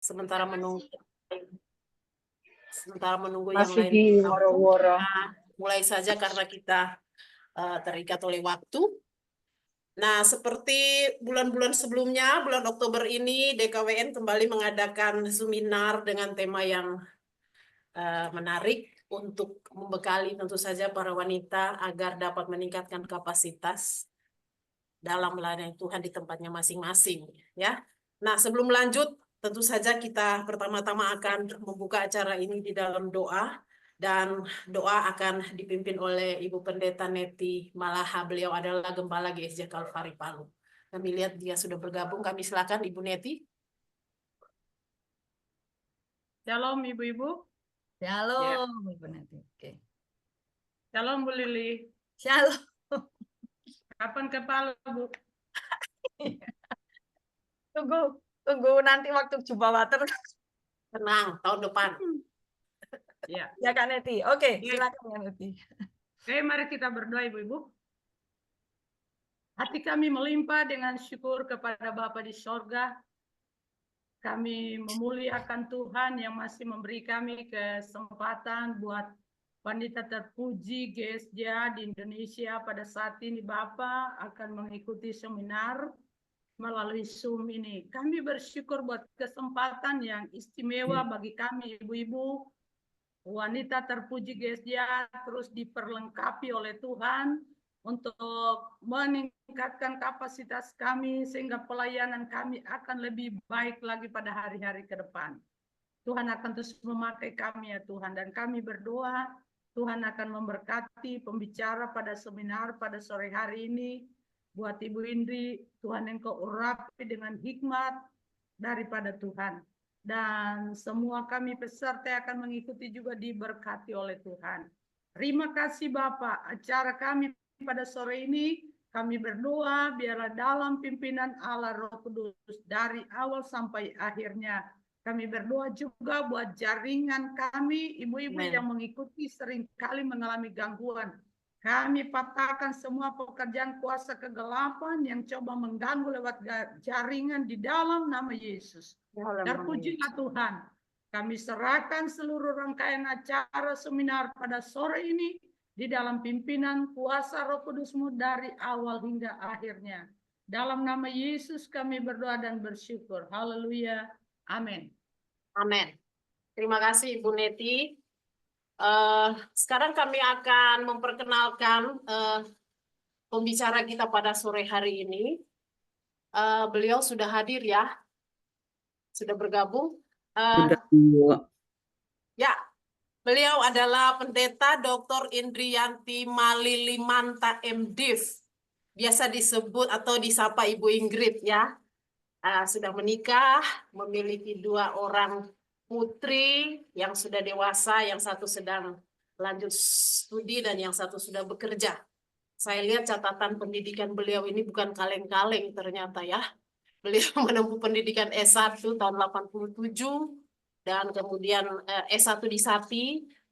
sementara menunggu yang Masih lain di bergabung, woro-woro. kita mulai saja karena kita terikat oleh waktu. Nah, seperti bulan-bulan sebelumnya, bulan Oktober ini DKWN kembali mengadakan seminar dengan tema yang menarik untuk membekali tentu saja para wanita agar dapat meningkatkan kapasitas dalam melayani Tuhan di tempatnya masing-masing, ya. Nah, sebelum lanjut, tentu saja kita pertama-tama akan membuka acara ini di dalam doa, dan doa akan dipimpin oleh Ibu Pendeta Neti Malaha. Beliau adalah Gembala GSJ Kalvari Palu. Kami lihat dia sudah bergabung. Kami silakan Ibu Neti. Shalom ibu-ibu. Shalom, Ibu Neti. Oke. Shalom Bu Lili. Shalom. Kapan ke Palu Bu? Tunggu nanti waktu jumpa water. Tenang, tahun depan. Ya. Ya Kak Neti. Oke, Ya. silakan Kak Neti. Oke, mari kita berdoa ibu-ibu. Hati kami melimpah dengan syukur kepada Bapa di sorga. Kami memuliakan Tuhan yang masih memberi kami kesempatan buat wanita terpuji GSJ di Indonesia pada saat ini Bapak akan mengikuti seminar melalui Zoom ini. Kami bersyukur buat kesempatan yang istimewa bagi kami ibu-ibu, wanita terpuji GSJ terus diperlengkapi oleh Tuhan untuk meningkatkan kapasitas kami sehingga pelayanan kami akan lebih baik lagi pada hari-hari ke depan. Tuhan akan terus memakai kami ya Tuhan, dan kami berdoa Tuhan akan memberkati pembicara pada seminar pada sore hari ini. Buat Ibu Indri, Tuhan Engkau urapi dengan hikmat daripada Tuhan. Dan semua kami peserta akan mengikuti juga diberkati oleh Tuhan. Terima kasih Bapak, acara kami pada sore ini kami berdoa biarlah dalam pimpinan Allah Roh Kudus dari awal sampai akhirnya. Kami berdoa juga buat jaringan kami, ibu-ibu yang mengikuti seringkali mengalami gangguan. Kami patahkan semua pekerjaan kuasa kegelapan yang coba mengganggu lewat jaringan di dalam nama Yesus. Terpujilah Tuhan. Kami serahkan seluruh rangkaian acara seminar pada sore ini di dalam pimpinan kuasa Roh Kudus-Mu dari awal hingga akhirnya. Dalam nama Yesus kami berdoa dan bersyukur. Haleluya. Amin. Amin. Terima kasih Ibu Neti. Sekarang kami akan memperkenalkan pembicara kita pada sore hari ini. Beliau sudah hadir ya, sudah bergabung. Ya, beliau adalah Pendeta Dr. Indriyanti Malilimanta MDiv, biasa disebut atau disapa Ibu Ingrid ya. Sudah menikah, memiliki 2 orang putri yang sudah dewasa, yang satu sedang lanjut studi dan yang satu sudah bekerja. Saya lihat catatan pendidikan beliau ini bukan kaleng-kaleng ternyata ya. Beliau menempuh pendidikan S1 tahun 87 dan kemudian S1 di SAPI,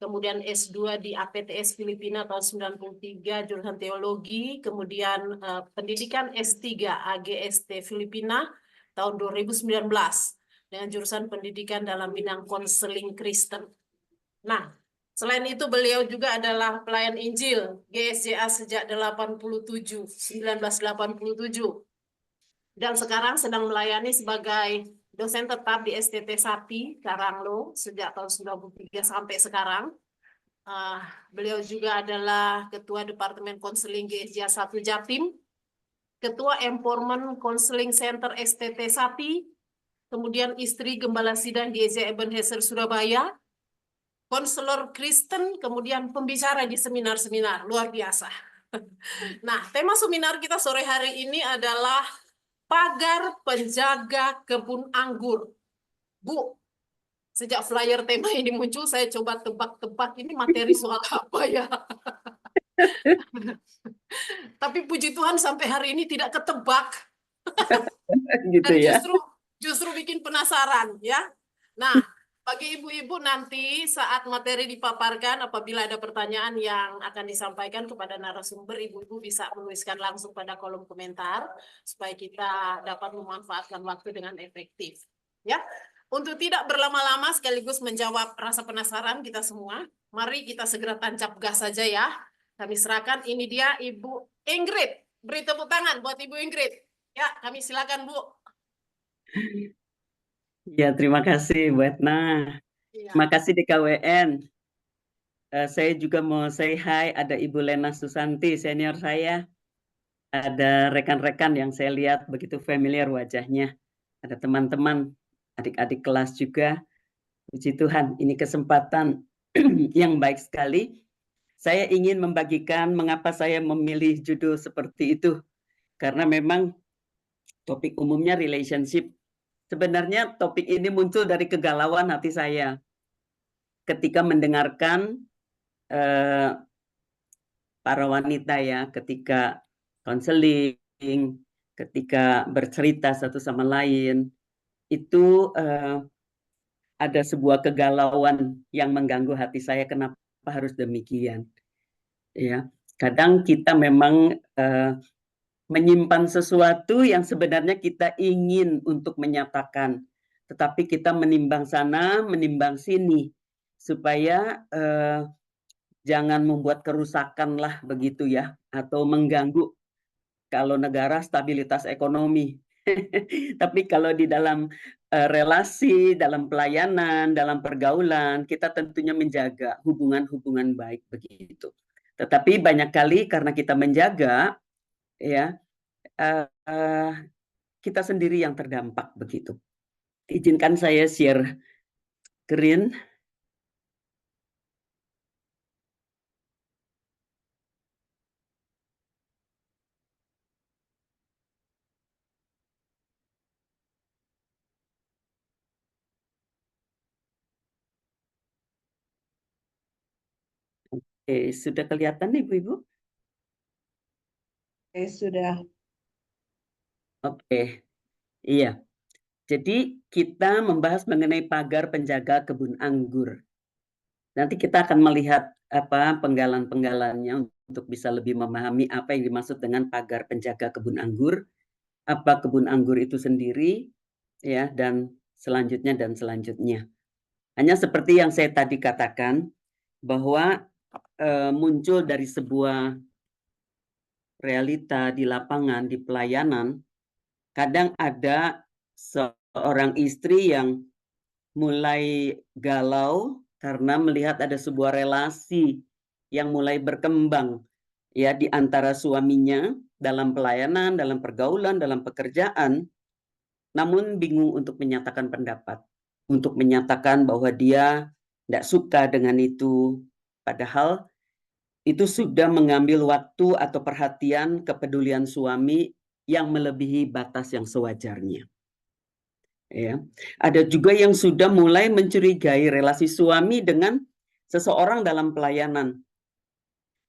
kemudian S2 di APTS Filipina tahun 93 jurusan teologi, kemudian pendidikan S3 AGST Filipina tahun 2019 dengan jurusan pendidikan dalam bidang konseling Kristen. Nah, selain itu beliau juga adalah pelayan Injil GSJA sejak 1987. Dan sekarang sedang melayani sebagai dosen tetap di STT Sati Karanglo sejak tahun 93 sampai sekarang. Beliau juga adalah Ketua Departemen Konseling GSJA 1 Jatim, Ketua Empowerment Counseling Center STT Sati, kemudian istri Gembala Sidang GSJA Ebenezer Surabaya, konselor Kristen, kemudian pembicara di seminar-seminar, luar biasa. Nah, tema seminar kita sore hari ini adalah pagar penjaga kebun anggur. Bu, sejak flyer tema ini muncul, saya coba tebak-tebak ini materi soal apa ya. Tapi puji Tuhan sampai hari ini tidak ketebak. Gitu Dan ya. justru bikin penasaran ya. Nah, bagi ibu-ibu nanti saat materi dipaparkan, apabila ada pertanyaan yang akan disampaikan kepada narasumber, ibu-ibu bisa menuliskan langsung pada kolom komentar supaya kita dapat memanfaatkan waktu dengan efektif. Ya, untuk tidak berlama-lama sekaligus menjawab rasa penasaran kita semua, mari kita segera tancap gas saja ya. Kami serahkan, ini dia Ibu Ingrid. Beri tepuk tangan buat Ibu Ingrid. Ya, kami silakan Bu. Ya, terima kasih Bu Etna. Iya. Terima kasih DKWN. Saya juga mau say hi, ada Ibu Lena Susanti, senior saya. Ada rekan-rekan yang saya lihat begitu familiar wajahnya. Ada teman-teman, adik-adik kelas juga. Puji Tuhan, ini kesempatan yang baik sekali. Saya ingin membagikan mengapa saya memilih judul seperti itu. Karena memang topik umumnya relationship. Sebenarnya topik ini muncul dari kegalauan hati saya. Ketika mendengarkan para wanita ya, ketika konseling, ketika bercerita satu sama lain, itu ada sebuah kegalauan yang mengganggu hati saya, kenapa harus demikian. Ya, kadang kita memang menyimpan sesuatu yang sebenarnya kita ingin untuk menyatakan, tetapi kita menimbang sana, menimbang sini, supaya jangan membuat kerusakan lah begitu ya, atau mengganggu kalau negara stabilitas ekonomi. Tapi kalau di dalam relasi, dalam pelayanan, dalam pergaulan, kita tentunya menjaga hubungan-hubungan baik begitu. Tetapi banyak kali karena kita menjaga, ya kita sendiri yang terdampak begitu. Izinkan saya share screen. Sudah kelihatan nih Ibu-Ibu? Sudah. Oke, iya. Jadi kita membahas mengenai pagar penjaga kebun anggur. Nanti kita akan melihat apa penggalan-penggalannya untuk bisa lebih memahami apa yang dimaksud dengan pagar penjaga kebun anggur, apa kebun anggur itu sendiri, ya, dan selanjutnya. Hanya seperti yang saya tadi katakan, bahwa muncul dari sebuah realita di lapangan, di pelayanan, kadang ada seorang istri yang mulai galau karena melihat ada sebuah relasi yang mulai berkembang ya di antara suaminya dalam pelayanan, dalam pergaulan, dalam pekerjaan, namun bingung untuk menyatakan pendapat, untuk menyatakan bahwa dia tidak suka dengan itu, padahal itu sudah mengambil waktu atau perhatian kepedulian suami yang melebihi batas yang sewajarnya. Ya. Ada juga yang sudah mulai mencurigai relasi suami dengan seseorang dalam pelayanan.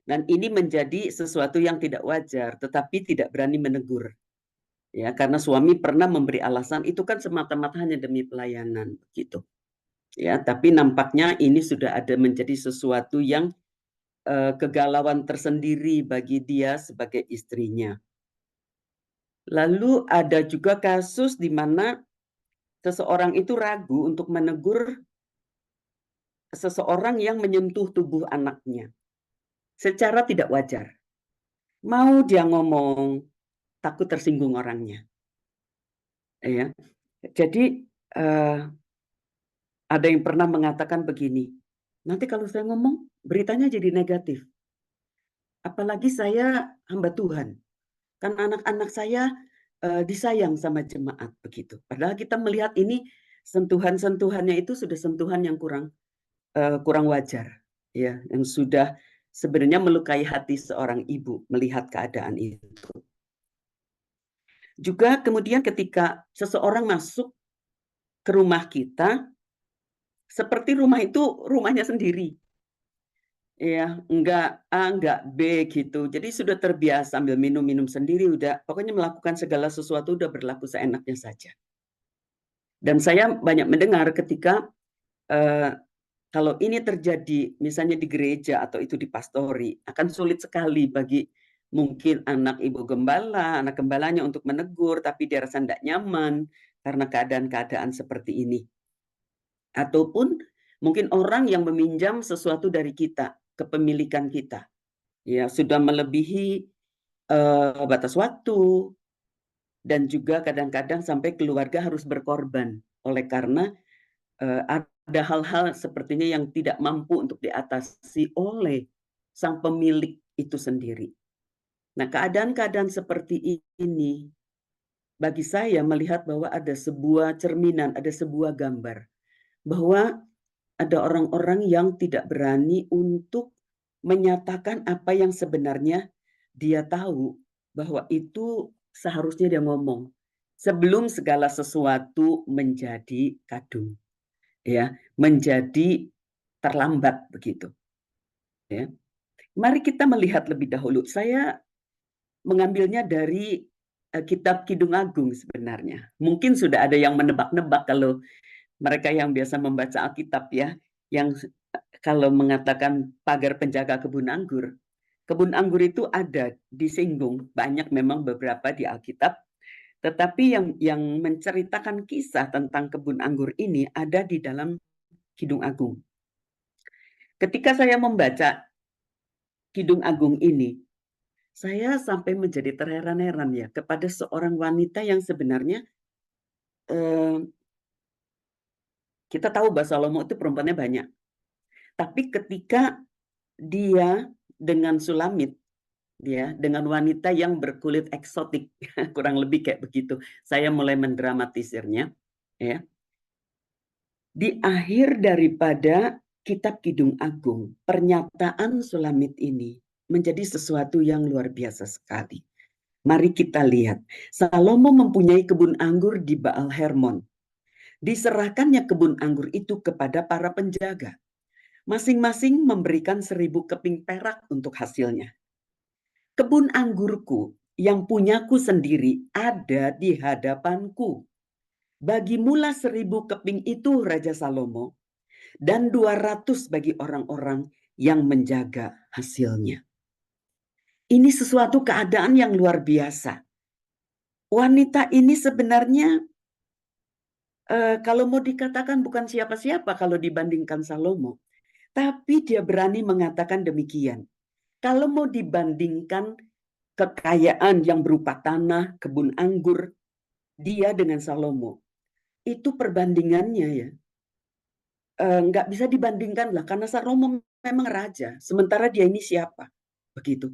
Dan ini menjadi sesuatu yang tidak wajar, tetapi tidak berani menegur. Ya, karena suami pernah memberi alasan itu kan semata-mata hanya demi pelayanan gitu. Ya, tapi nampaknya ini sudah ada menjadi sesuatu yang kegalauan tersendiri bagi dia sebagai istrinya. Lalu ada juga kasus di mana seseorang itu ragu untuk menegur seseorang yang menyentuh tubuh anaknya secara tidak wajar. Mau dia ngomong, takut tersinggung orangnya. Ya. Jadi ada yang pernah mengatakan begini, nanti kalau saya ngomong beritanya jadi negatif. Apalagi saya hamba Tuhan. Kan anak-anak saya disayang sama jemaat begitu. Padahal kita melihat ini sentuhan-sentuhannya itu sudah sentuhan yang kurang wajar, ya, yang sudah sebenarnya melukai hati seorang ibu melihat keadaan itu. Juga kemudian ketika seseorang masuk ke rumah kita, seperti rumah itu rumahnya sendiri. Ya, enggak A, enggak B gitu. Jadi sudah terbiasa ambil minum sendiri, udah pokoknya melakukan segala sesuatu udah berlaku seenaknya saja. Dan saya banyak mendengar ketika kalau ini terjadi misalnya di gereja atau itu di pastori, akan sulit sekali bagi mungkin anak ibu gembala, anak gembalanya untuk menegur, tapi dia rasa tidak nyaman karena keadaan-keadaan seperti ini. ataupun mungkin orang yang meminjam sesuatu dari kita, kepemilikan kita, ya sudah melebihi batas waktu, dan juga kadang-kadang sampai keluarga harus berkorban oleh karena ada hal-hal sepertinya yang tidak mampu untuk diatasi oleh sang pemilik itu sendiri. Nah, keadaan-keadaan seperti ini bagi saya melihat bahwa ada sebuah cerminan, ada sebuah gambar bahwa ada orang-orang yang tidak berani untuk menyatakan apa yang sebenarnya dia tahu, bahwa itu seharusnya dia ngomong sebelum segala sesuatu menjadi kadung, ya, menjadi terlambat begitu, ya. Mari kita melihat lebih dahulu. Saya mengambilnya dari kitab Kidung Agung sebenarnya. Mungkin sudah ada yang menebak-nebak kalau mereka yang biasa membaca Alkitab ya, yang kalau mengatakan pagar penjaga kebun anggur itu ada disinggung banyak memang beberapa di Alkitab, tetapi yang menceritakan kisah tentang kebun anggur ini ada di dalam Kidung Agung. Ketika saya membaca Kidung Agung ini, saya sampai menjadi terheran-heran ya kepada seorang wanita yang sebenarnya kita tahu bahwa Salomo itu perempuannya banyak. Tapi ketika dia dengan Sulamit, ya, dengan wanita yang berkulit eksotik, kurang lebih kayak begitu. Saya mulai mendramatisirnya, ya. Di akhir daripada kitab Kidung Agung, pernyataan Sulamit ini menjadi sesuatu yang luar biasa sekali. Mari kita lihat. Salomo mempunyai kebun anggur di Baal Hermon. Diserahkannya kebun anggur itu kepada para penjaga. Masing-masing memberikan 1000 keping perak untuk hasilnya. Kebun anggurku yang punyaku sendiri ada di hadapanku. Bagi mula 1000 keping itu Raja Salomo, dan 200 bagi orang-orang yang menjaga hasilnya. Ini sesuatu keadaan yang luar biasa. Wanita ini sebenarnya kalau mau dikatakan bukan siapa-siapa kalau dibandingkan Salomo. Tapi dia berani mengatakan demikian. Kalau mau dibandingkan kekayaan yang berupa tanah, kebun anggur, dia dengan Salomo, itu perbandingannya ya, nggak bisa dibandingkan lah, karena Salomo memang raja, sementara dia ini siapa? Begitu.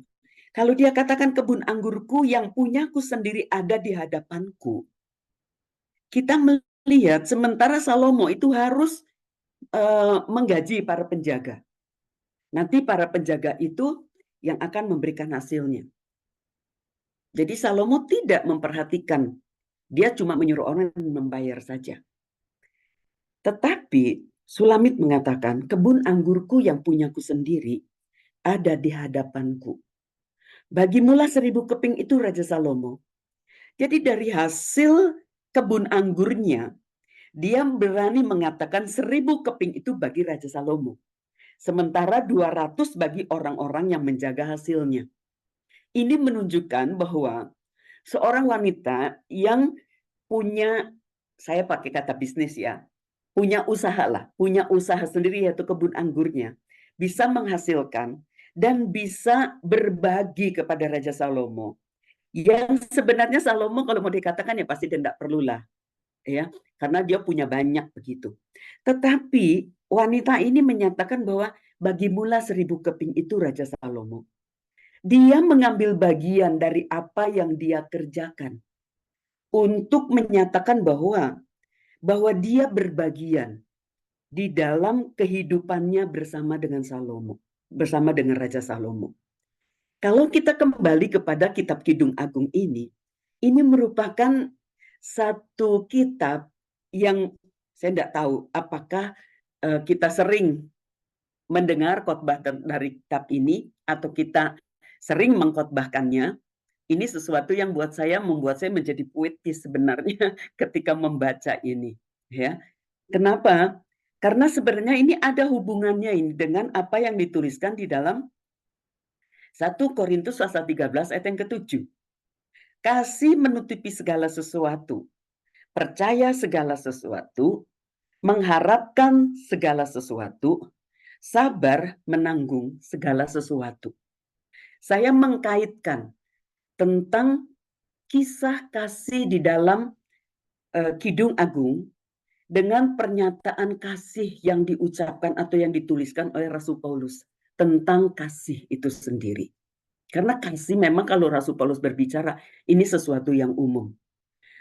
Kalau dia katakan kebun anggurku yang punyaku sendiri ada di hadapanku, kita melihat sementara Salomo itu harus menggaji para penjaga. Nanti para penjaga itu yang akan memberikan hasilnya. Jadi Salomo tidak memperhatikan, dia cuma menyuruh orang membayar saja. Tetapi Sulamit mengatakan, kebun anggurku yang punyaku sendiri ada di hadapanku. Bagi mula 1000 keping itu Raja Salomo. Jadi dari hasil kebun anggurnya, dia berani mengatakan 1000 keping itu bagi Raja Salomo. Sementara 200 bagi orang-orang yang menjaga hasilnya. Ini menunjukkan bahwa seorang wanita yang punya, saya pakai kata bisnis ya, punya usaha lah, punya usaha sendiri yaitu kebun anggurnya, bisa menghasilkan dan bisa berbagi kepada Raja Salomo. Yang sebenarnya Salomo kalau mau dikatakan ya pasti tidak perlulah, ya, karena dia punya banyak begitu. Tetapi wanita ini menyatakan bahwa bagi mula 1000 keping itu Raja Salomo. Dia mengambil bagian dari apa yang dia kerjakan untuk menyatakan bahwa dia berbagian di dalam kehidupannya bersama dengan Salomo, bersama dengan Raja Salomo. Kalau kita kembali kepada kitab Kidung Agung ini merupakan satu kitab yang saya tidak tahu apakah kita sering mendengar khotbah dari kitab ini atau kita sering mengkhotbahkannya. Ini sesuatu yang membuat saya menjadi puitis sebenarnya ketika membaca ini, ya. Kenapa? Karena sebenarnya ini ada hubungannya ini dengan apa yang dituliskan di dalam 1 Korintus pasal 13 ayat yang ke-7. Kasih menutupi segala sesuatu, percaya segala sesuatu, mengharapkan segala sesuatu, sabar menanggung segala sesuatu. Saya mengkaitkan tentang kisah kasih di dalam Kidung Agung dengan pernyataan kasih yang diucapkan atau yang dituliskan oleh Rasul Paulus tentang kasih itu sendiri. Karena kasih memang kalau Rasul Paulus berbicara, ini sesuatu yang umum.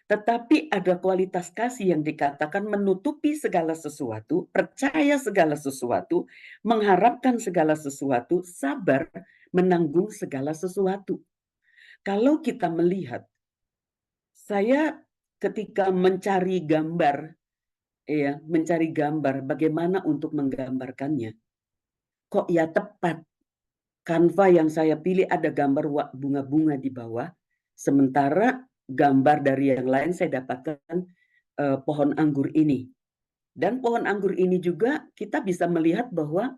Tetapi ada kualitas kasih yang dikatakan menutupi segala sesuatu, percaya segala sesuatu, mengharapkan segala sesuatu, sabar menanggung segala sesuatu. Kalau kita melihat, saya ketika mencari gambar bagaimana untuk menggambarkannya, kok ya tepat. Canva yang saya pilih ada gambar bunga-bunga di bawah, sementara gambar dari yang lain saya dapatkan pohon anggur ini. Dan pohon anggur ini juga kita bisa melihat bahwa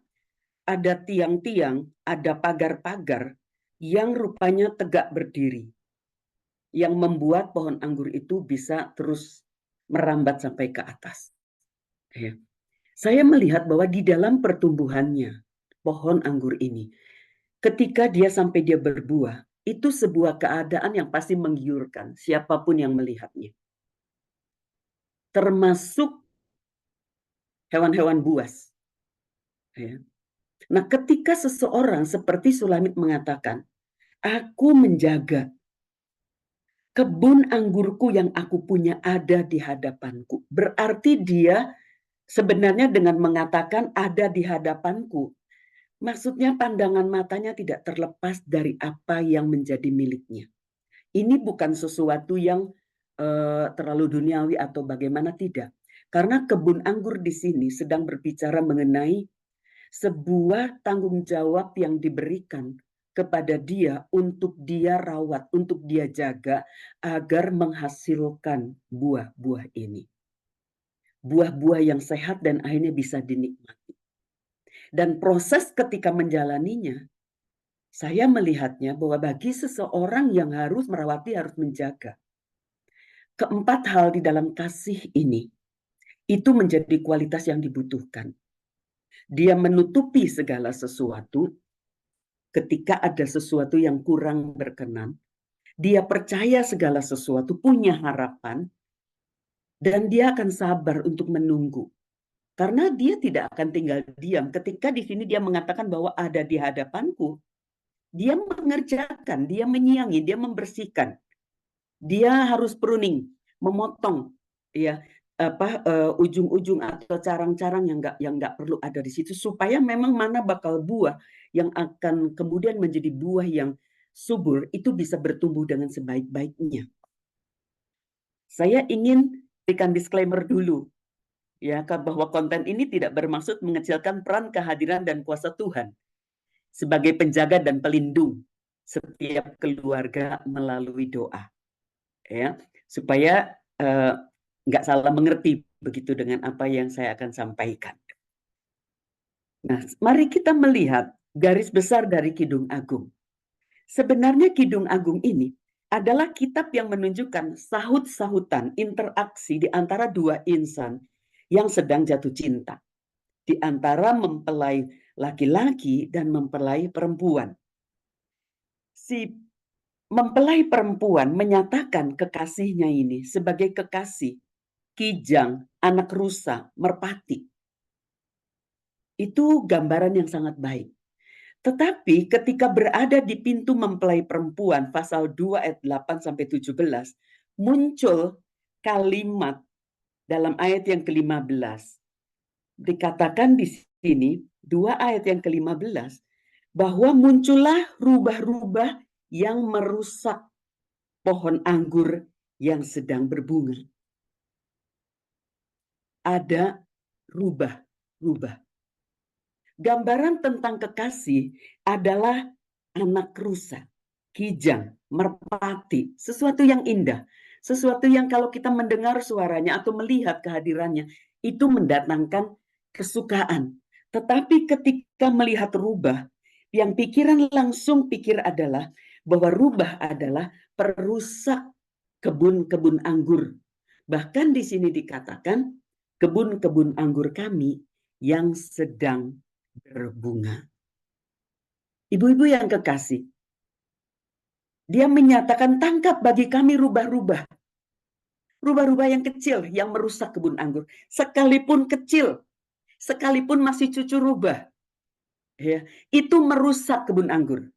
ada tiang-tiang, ada pagar-pagar yang rupanya tegak berdiri, yang membuat pohon anggur itu bisa terus merambat sampai ke atas. Ya. Saya melihat bahwa di dalam pertumbuhannya pohon anggur ini, ketika dia sampai dia berbuah, itu sebuah keadaan yang pasti menggiurkan siapapun yang melihatnya. Termasuk hewan-hewan buas. Ya. Nah, ketika seseorang seperti Sulamit mengatakan, aku menjaga kebun anggurku yang aku punya ada di hadapanku. Berarti dia sebenarnya dengan mengatakan ada di hadapanku, maksudnya pandangan matanya tidak terlepas dari apa yang menjadi miliknya. Ini bukan sesuatu yang terlalu duniawi atau bagaimana, tidak. Karena kebun anggur di sini sedang berbicara mengenai sebuah tanggung jawab yang diberikan kepada dia untuk dia rawat, untuk dia jaga agar menghasilkan buah-buah ini. Buah-buah yang sehat dan akhirnya bisa dinikmati. Dan proses ketika menjalaninya, saya melihatnya bahwa bagi seseorang yang harus merawati, harus menjaga. Keempat hal di dalam kasih ini, itu menjadi kualitas yang dibutuhkan. Dia menutupi segala sesuatu ketika ada sesuatu yang kurang berkenan. Dia percaya segala sesuatu, punya harapan, dan dia akan sabar untuk menunggu. Karena dia tidak akan tinggal diam. Ketika di sini dia mengatakan bahwa ada di hadapanku, dia mengerjakan, dia menyiangi, dia membersihkan. Dia harus pruning, memotong ya ujung-ujung atau carang-carang yang nggak perlu ada di situ, supaya memang mana bakal buah yang akan kemudian menjadi buah yang subur itu bisa bertumbuh dengan sebaik-baiknya. Saya ingin berikan disclaimer dulu ya, bahwa konten ini tidak bermaksud mengecilkan peran, kehadiran, dan kuasa Tuhan sebagai penjaga dan pelindung setiap keluarga melalui doa, ya, supaya nggak salah mengerti begitu dengan apa yang saya akan sampaikan. Nah, mari kita melihat garis besar dari Kidung Agung. Sebenarnya Kidung Agung ini adalah kitab yang menunjukkan sahut-sahutan interaksi di antara dua insan yang sedang jatuh cinta, di antara mempelai laki-laki dan mempelai perempuan. Si mempelai perempuan menyatakan kekasihnya ini sebagai kekasih, kijang, anak rusa, merpati. Itu gambaran yang sangat baik. Tetapi ketika berada di pintu mempelai perempuan, pasal 2 ayat 8-17, muncul kalimat dalam ayat yang ke-15. Dikatakan di sini, 2 ayat yang ke-15, bahwa muncullah rubah-rubah yang merusak pohon anggur yang sedang berbunga. Ada rubah-rubah. Gambaran tentang kekasih adalah anak rusa, kijang, merpati, sesuatu yang indah, sesuatu yang kalau kita mendengar suaranya atau melihat kehadirannya, itu mendatangkan kesukaan. Tetapi ketika melihat rubah, yang pikiran langsung pikir adalah bahwa rubah adalah perusak kebun-kebun anggur. Bahkan di sini dikatakan kebun-kebun anggur kami yang sedang berbunga. Ibu-ibu yang kekasih, dia menyatakan tangkap bagi kami rubah-rubah. Rubah-rubah yang kecil yang merusak kebun anggur. Sekalipun kecil, sekalipun masih cucu rubah, ya, itu merusak kebun anggur.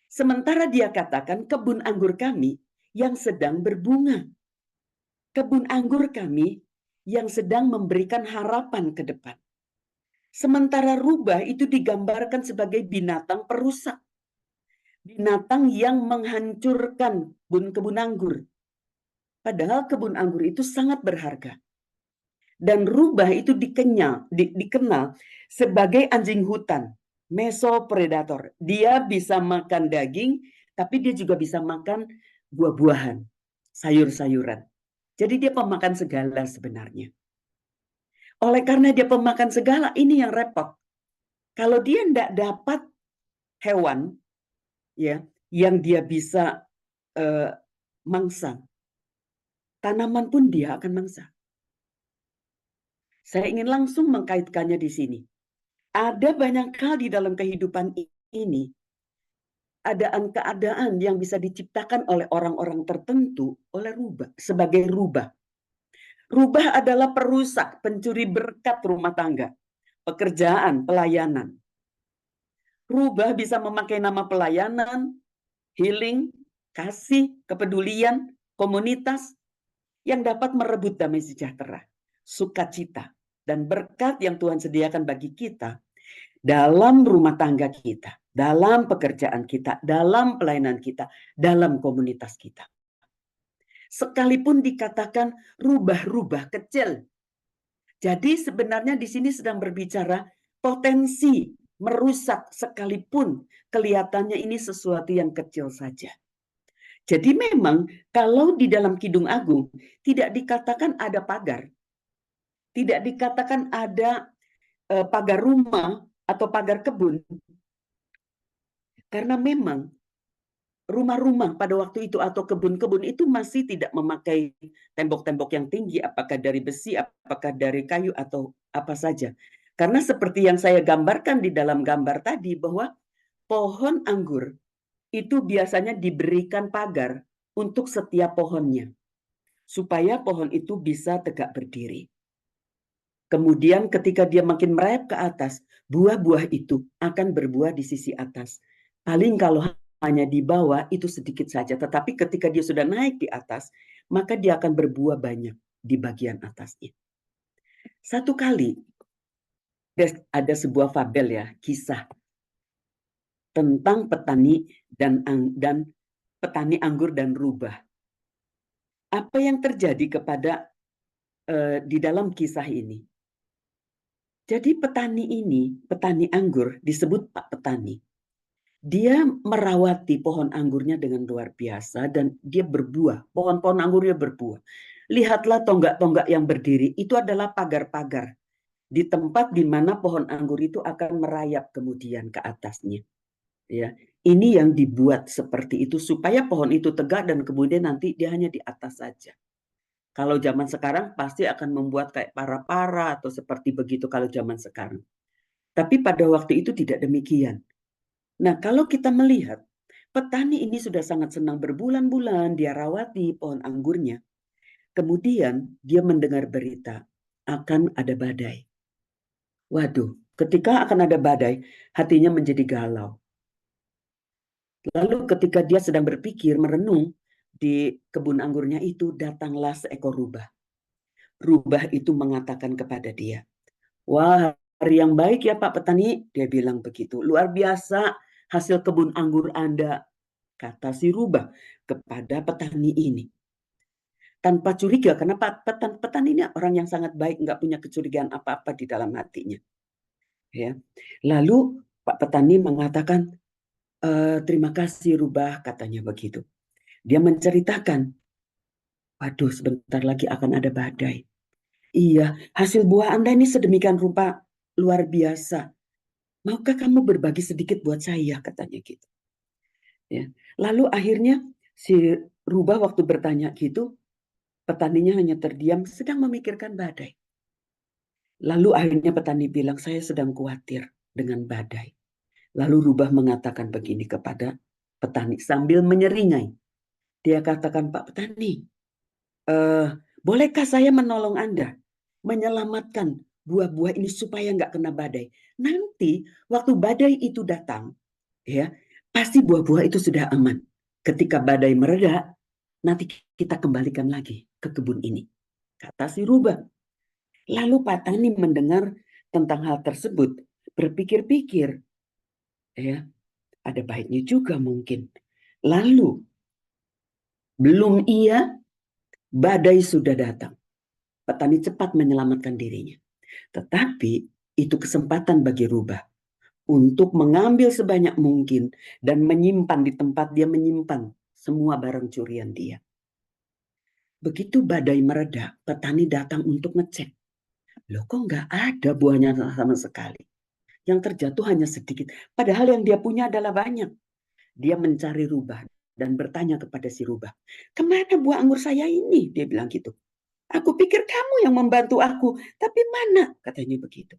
Sementara dia katakan kebun anggur kami yang sedang berbunga. Kebun anggur kami yang sedang memberikan harapan ke depan. Sementara rubah itu digambarkan sebagai binatang perusak. Binatang yang menghancurkan kebun anggur. Padahal kebun anggur itu sangat berharga. Dan rubah itu dikenal sebagai anjing hutan, mesopredator. Dia bisa makan daging, tapi dia juga bisa makan buah-buahan, sayur-sayuran. Jadi dia pemakan segala sebenarnya. Oleh karena dia pemakan segala, ini yang repot. Kalau dia tidak dapat hewan, ya, yang dia bisa mangsa, tanaman pun dia akan mangsa. Saya ingin langsung mengkaitkannya di sini. Ada banyak hal di dalam kehidupan ini, keadaan yang bisa diciptakan oleh orang-orang tertentu oleh rubah, sebagai rubah. Rubah adalah perusak, pencuri berkat rumah tangga, pekerjaan, pelayanan. Rubah bisa memakai nama pelayanan, healing, kasih, kepedulian, komunitas yang dapat merebut damai sejahtera, sukacita, dan berkat yang Tuhan sediakan bagi kita dalam rumah tangga kita, dalam pekerjaan kita, dalam pelayanan kita, dalam komunitas kita. Sekalipun dikatakan rubah-rubah kecil. Jadi sebenarnya di sini sedang berbicara potensi merusak sekalipun kelihatannya ini sesuatu yang kecil saja. Jadi memang kalau di dalam Kidung Agung tidak dikatakan ada pagar, tidak dikatakan ada pagar rumah atau pagar kebun, karena memang rumah-rumah pada waktu itu atau kebun-kebun itu masih tidak memakai tembok-tembok yang tinggi, apakah dari besi, apakah dari kayu, atau apa saja. Karena seperti yang saya gambarkan di dalam gambar tadi, bahwa pohon anggur itu biasanya diberikan pagar untuk setiap pohonnya, supaya pohon itu bisa tegak berdiri. Kemudian ketika dia makin merayap ke atas, buah-buah itu akan berbuah di sisi atas. Paling kalau hanya di bawah itu sedikit saja, tetapi ketika dia sudah naik di atas, maka dia akan berbuah banyak di bagian atasnya. Satu kali ada sebuah fabel, ya, kisah tentang petani dan petani anggur dan rubah. Apa yang terjadi kepada di dalam kisah ini? Jadi petani anggur disebut Pak Petani. Dia merawati pohon anggurnya dengan luar biasa dan dia berbuah. Pohon-pohon anggurnya berbuah. Lihatlah tonggak-tonggak yang berdiri, itu adalah pagar-pagar di tempat di mana pohon anggur itu akan merayap kemudian ke atasnya. Ya, ini yang dibuat seperti itu supaya pohon itu tegak dan kemudian nanti dia hanya di atas saja. Kalau zaman sekarang pasti akan membuat kayak para-para atau seperti begitu kalau zaman sekarang. Tapi pada waktu itu tidak demikian. Nah, kalau kita melihat petani ini sudah sangat senang berbulan-bulan dia rawati pohon anggurnya. Kemudian dia mendengar berita akan ada badai. Waduh, ketika akan ada badai, hatinya menjadi galau. Lalu ketika dia sedang berpikir, merenung di kebun anggurnya itu, datanglah seekor rubah. Rubah itu mengatakan kepada dia, "Wah, hari yang baik ya Pak Petani," dia bilang begitu. "Luar biasa hasil kebun anggur Anda," kata si rubah kepada petani ini. Tanpa curiga, karena petani ini orang yang sangat baik, nggak punya kecurigaan apa-apa di dalam hatinya. Ya. Lalu Pak Petani mengatakan, "Terima kasih rubah," katanya begitu. Dia menceritakan, "Waduh, sebentar lagi akan ada badai. Iya, hasil buah Anda ini sedemikian rupa luar biasa. Maukah kamu berbagi sedikit buat saya?" katanya gitu. Ya. Lalu akhirnya si rubah waktu bertanya gitu, petaninya hanya terdiam sedang memikirkan badai. Lalu akhirnya petani bilang, saya sedang khawatir dengan badai. Lalu Rubah mengatakan begini kepada petani sambil menyeringai. Dia katakan, Pak petani, bolehkah saya menolong Anda menyelamatkan buah-buah ini supaya nggak kena badai? Nanti waktu badai itu datang, ya pasti buah-buah itu sudah aman. Ketika badai mereda, nanti kita kembalikan lagi ke kebun ini, kata si Rubah. Lalu petani mendengar tentang hal tersebut, berpikir-pikir, ya ada baiknya juga mungkin. Lalu belum badai sudah datang. Petani cepat menyelamatkan dirinya. Tetapi itu kesempatan bagi Rubah untuk mengambil sebanyak mungkin dan menyimpan di tempat dia menyimpan semua barang curian dia. Begitu badai mereda, petani datang untuk ngecek. Loh kok nggak ada buahnya sama sekali. Yang terjatuh hanya sedikit. Padahal yang dia punya adalah banyak. Dia mencari Rubah dan bertanya kepada si Rubah, kemana buah anggur saya ini? Dia bilang gitu. Aku pikir kamu yang membantu aku, tapi mana? Katanya begitu.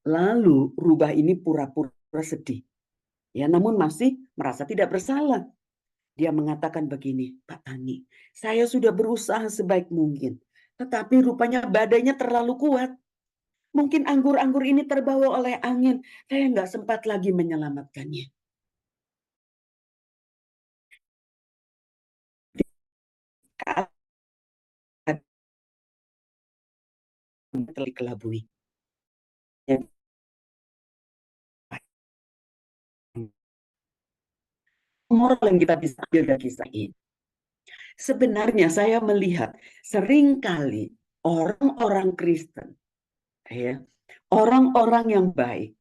Lalu Rubah ini pura-pura sedih. Ya, namun masih merasa tidak bersalah. Dia mengatakan begini, Pak Tani, saya sudah berusaha sebaik mungkin. Tetapi rupanya badainya terlalu kuat. Mungkin anggur-anggur ini terbawa oleh angin. Saya nggak sempat lagi menyelamatkannya. Dikelabui. Moral yang kita bisa ambil dari kisah ini. Sebenarnya saya melihat seringkali orang-orang Kristen, ya, orang-orang yang baik,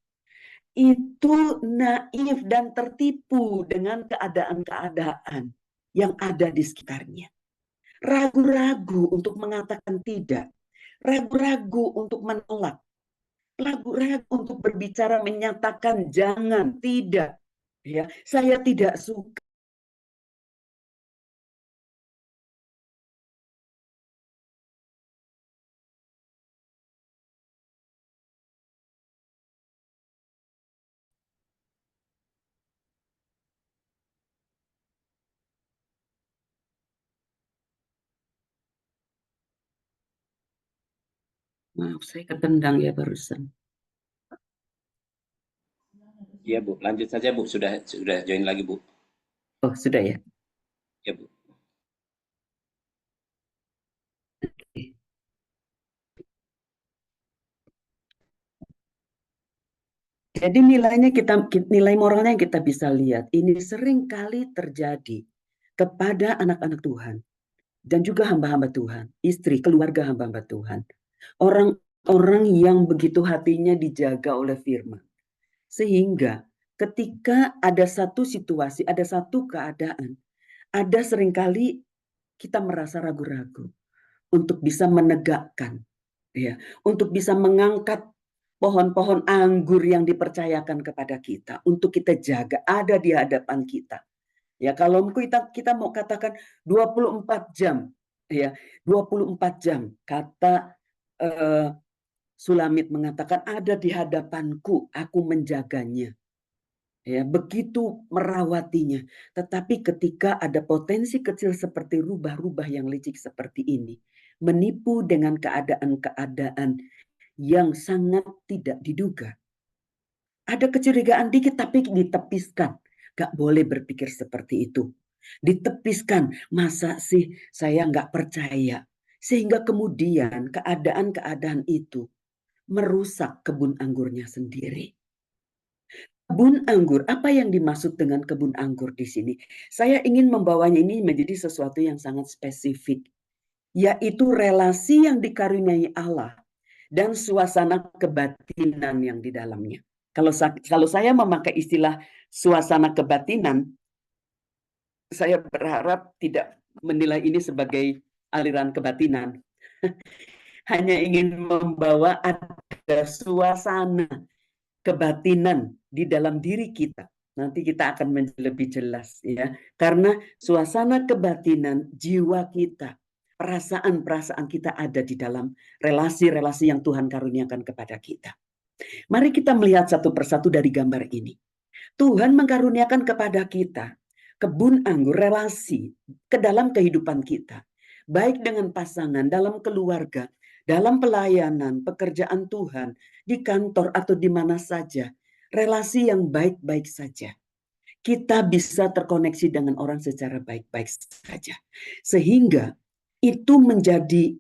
itu naif dan tertipu dengan keadaan-keadaan yang ada di sekitarnya. Ragu-ragu untuk mengatakan tidak, ragu-ragu untuk menolak, ragu-ragu untuk berbicara menyatakan jangan, tidak. Ya, saya tidak suka. Maaf, saya ketendang ya barusan. Iya Bu, lanjut saja Bu, sudah join lagi Bu. Oh, sudah ya. Ya Bu. Jadi nilai moralnya yang kita bisa lihat ini sering kali terjadi kepada anak-anak Tuhan dan juga hamba-hamba Tuhan, istri, keluarga hamba-hamba Tuhan. Orang-orang yang begitu hatinya dijaga oleh firman. Sehingga ketika ada satu situasi, ada satu keadaan, ada seringkali kita merasa ragu-ragu untuk bisa menegakkan, ya, untuk bisa mengangkat pohon-pohon anggur yang dipercayakan kepada kita untuk kita jaga ada di hadapan kita. Ya, kalau kita mau katakan 24 jam, ya, 24 jam kata Sulamit mengatakan ada di hadapanku, aku menjaganya. Ya, begitu merawatinya. Tetapi ketika ada potensi kecil seperti rubah-rubah yang licik seperti ini, menipu dengan keadaan-keadaan yang sangat tidak diduga. Ada kecurigaan dikit tapi ditepiskan. Gak boleh berpikir seperti itu. Ditepiskan, masa sih saya gak percaya. Sehingga kemudian keadaan-keadaan itu merusak kebun anggurnya sendiri. Kebun anggur, apa yang dimaksud dengan kebun anggur di sini? Saya ingin membawanya ini menjadi sesuatu yang sangat spesifik. Yaitu relasi yang dikaruniai Allah dan suasana kebatinan yang di dalamnya. Kalau saya memakai istilah suasana kebatinan, saya berharap tidak menilai ini sebagai aliran kebatinan. Hanya ingin membawa ada suasana kebatinan di dalam diri kita. Nanti kita akan menjadi lebih jelas ya. Karena suasana kebatinan jiwa kita perasaan-perasaan kita ada di dalam relasi-relasi yang Tuhan karuniakan kepada kita. Mari kita melihat satu persatu dari gambar ini. Tuhan mengkaruniakan kepada kita kebun anggur, relasi ke dalam kehidupan kita. Baik dengan pasangan, dalam keluarga, dalam pelayanan, pekerjaan Tuhan, di kantor atau di mana saja. Relasi yang baik-baik saja. Kita bisa terkoneksi dengan orang secara baik-baik saja. Sehingga itu menjadi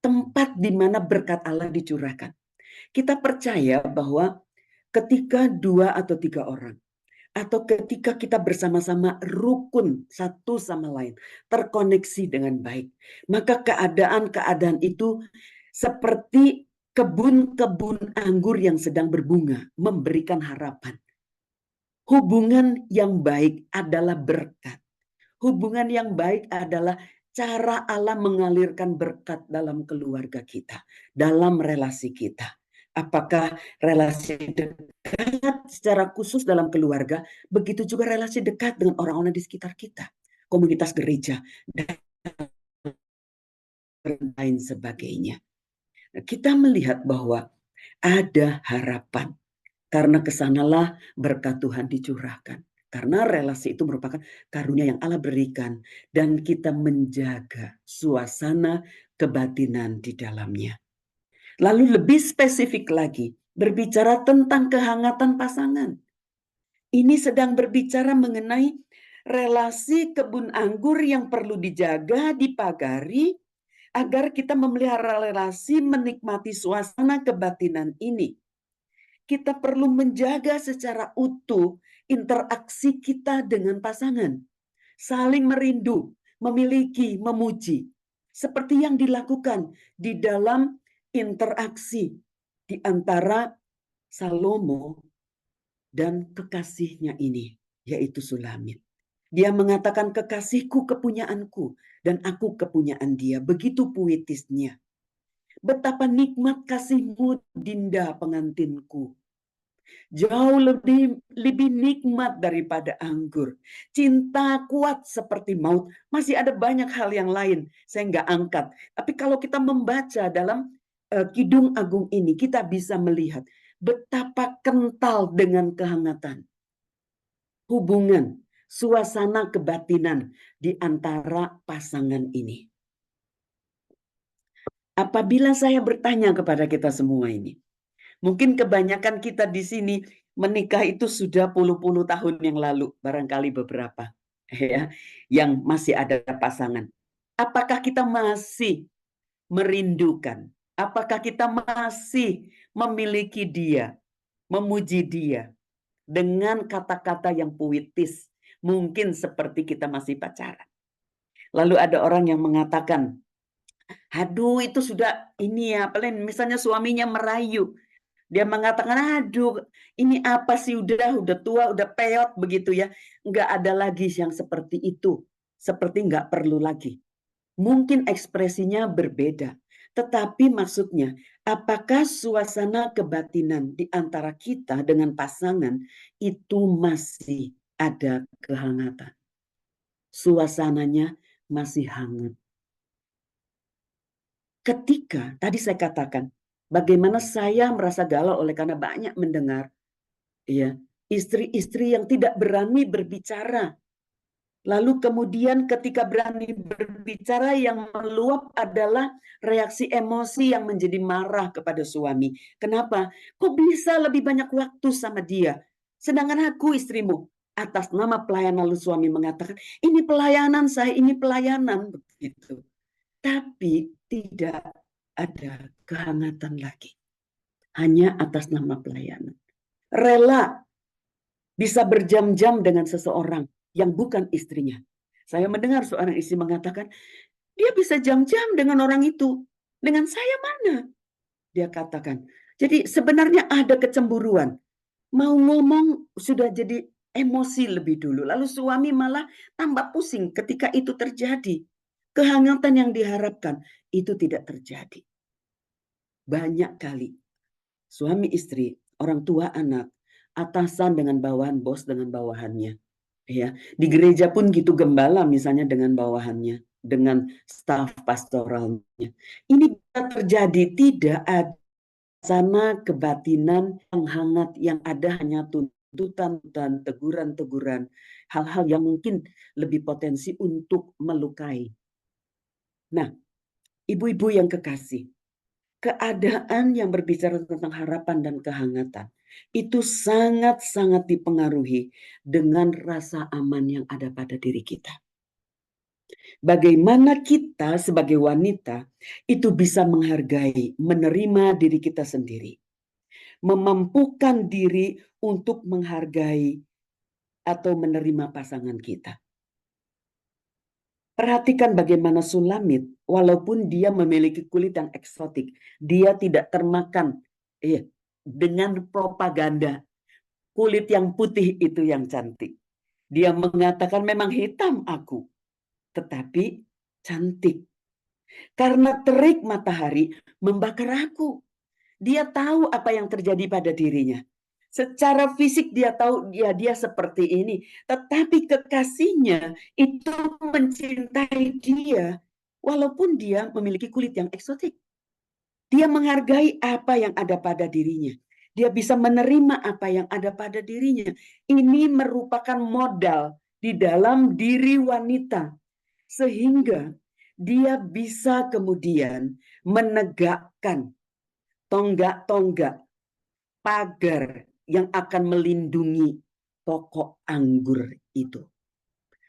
tempat di mana berkat Allah dicurahkan. Kita percaya bahwa ketika 2 atau 3 orang, atau ketika kita bersama-sama rukun satu sama lain, terkoneksi dengan baik, maka keadaan-keadaan itu seperti kebun-kebun anggur yang sedang berbunga, memberikan harapan. Hubungan yang baik adalah berkat. Hubungan yang baik adalah cara Allah mengalirkan berkat dalam keluarga kita, dalam relasi kita. Apakah relasi dekat secara khusus dalam keluarga, begitu juga relasi dekat dengan orang-orang di sekitar kita, komunitas gereja, dan lain sebagainya. Kita melihat bahwa ada harapan, karena kesanalah berkat Tuhan dicurahkan. Karena relasi itu merupakan karunia yang Allah berikan, dan kita menjaga suasana kebatinan di dalamnya. Lalu lebih spesifik lagi, berbicara tentang kehangatan pasangan. Ini sedang berbicara mengenai relasi kebun anggur yang perlu dijaga, dipagari, agar kita memelihara relasi, menikmati suasana kebatinan ini. Kita perlu menjaga secara utuh interaksi kita dengan pasangan. Saling merindu, memiliki, memuji. Seperti yang dilakukan di dalam interaksi di antara Salomo dan kekasihnya ini, yaitu Sulamit. Dia mengatakan, kekasihku kepunyaanku dan aku kepunyaan dia. Begitu puitisnya. Betapa nikmat kasihmu, Dinda pengantinku. Jauh lebih nikmat daripada anggur. Cinta kuat seperti maut. Masih ada banyak hal yang lain saya nggak angkat. Tapi kalau kita membaca dalam Kidung Agung ini, kita bisa melihat betapa kental dengan kehangatan hubungan, suasana kebatinan di antara pasangan ini. Apabila saya bertanya kepada kita semua ini, mungkin kebanyakan kita di sini menikah itu sudah puluh-puluh tahun yang lalu, barangkali beberapa, ya, yang masih ada pasangan. Apakah kita masih merindukan? Apakah kita masih memiliki dia, memuji dia dengan kata-kata yang puitis, mungkin seperti kita masih pacaran? Lalu ada orang yang mengatakan, aduh itu sudah ini ya, paling misalnya suaminya merayu. Dia mengatakan, aduh ini apa sih, udah tua, udah peot begitu ya. Enggak ada lagi yang seperti itu. Seperti enggak perlu lagi. Mungkin ekspresinya berbeda. Tetapi maksudnya, apakah suasana kebatinan di antara kita dengan pasangan itu masih ada kehangatan? Suasananya masih hangat. Ketika, tadi saya katakan, bagaimana saya merasa galau oleh karena banyak mendengar ya, istri-istri yang tidak berani berbicara. Lalu kemudian ketika berani berbicara, yang meluap adalah reaksi emosi yang menjadi marah kepada suami. Kenapa? Kok bisa lebih banyak waktu sama dia? Sedangkan aku istrimu. Atas nama pelayanan, lalu suami mengatakan, ini pelayanan saya, ini pelayanan. Begitu. Tapi tidak ada kehangatan lagi. Hanya atas nama pelayanan. Rela bisa berjam-jam dengan seseorang yang bukan istrinya. Saya mendengar seorang istri mengatakan, dia bisa jam-jam dengan orang itu. Dengan saya mana? Dia katakan. Jadi sebenarnya ada kecemburuan. Mau ngomong sudah jadi emosi lebih dulu. Lalu suami malah tambah pusing ketika itu terjadi. Kehangatan yang diharapkan itu tidak terjadi. Banyak kali suami istri, orang tua anak, atasan dengan bawahan, bos dengan bawahannya. Ya, di gereja pun gitu, gembala misalnya dengan bawahannya. dengan staf pastoralnya. Ini bisa terjadi, tidak ada sana kebatinan yang hangat, yang ada hanya tuntutan dan teguran-teguran, hal-hal yang mungkin lebih potensi untuk melukai. Nah, ibu-ibu yang kekasih, keadaan yang berbicara tentang harapan dan kehangatan itu sangat-sangat dipengaruhi dengan rasa aman yang ada pada diri kita. Bagaimana kita sebagai wanita itu bisa menghargai, menerima diri kita sendiri, memampukan diri untuk menghargai atau menerima pasangan kita. Perhatikan bagaimana Sulamit, walaupun dia memiliki kulit yang eksotik, dia tidak termakan dengan propaganda kulit yang putih itu yang cantik. Dia mengatakan memang hitam aku, tetapi cantik. Karena terik matahari membakar aku. Dia tahu apa yang terjadi pada dirinya. Secara fisik dia tahu dia seperti ini. Tetapi kekasihnya itu mencintai dia. Walaupun dia memiliki kulit yang eksotik. Dia menghargai apa yang ada pada dirinya. Dia bisa menerima apa yang ada pada dirinya. Ini merupakan modal di dalam diri wanita. Sehingga dia bisa kemudian menegakkan tonggak-tonggak pagar yang akan melindungi pokok anggur itu.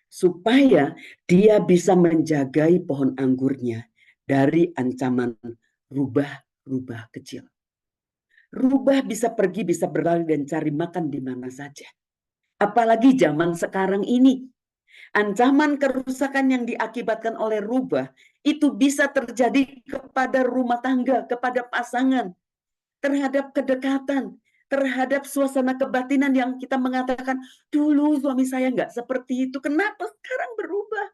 Supaya dia bisa menjagai pohon anggurnya dari ancaman rubah-rubah kecil. Rubah bisa pergi, bisa berlari dan cari makan di mana saja. Apalagi zaman sekarang ini. Ancaman kerusakan yang diakibatkan oleh rubah itu bisa terjadi kepada rumah tangga, kepada pasangan, terhadap kedekatan, terhadap suasana kebatinan yang kita mengatakan, dulu suami saya nggak seperti itu, kenapa sekarang berubah?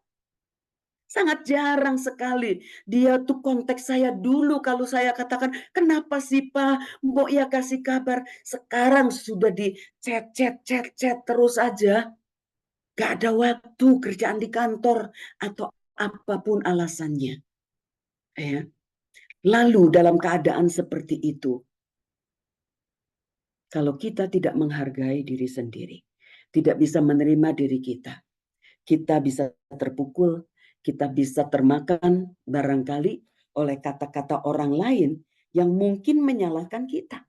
Sangat jarang sekali. Dia tuh konteks saya dulu kalau saya katakan, kenapa sih Pak? Mbok ya kasih kabar. Sekarang sudah di chat terus aja. Gak ada waktu, kerjaan di kantor atau apapun alasannya. Ya. Lalu dalam keadaan seperti itu, kalau kita tidak menghargai diri sendiri, tidak bisa menerima diri kita bisa terpukul, kita bisa termakan barangkali oleh kata-kata orang lain yang mungkin menyalahkan kita.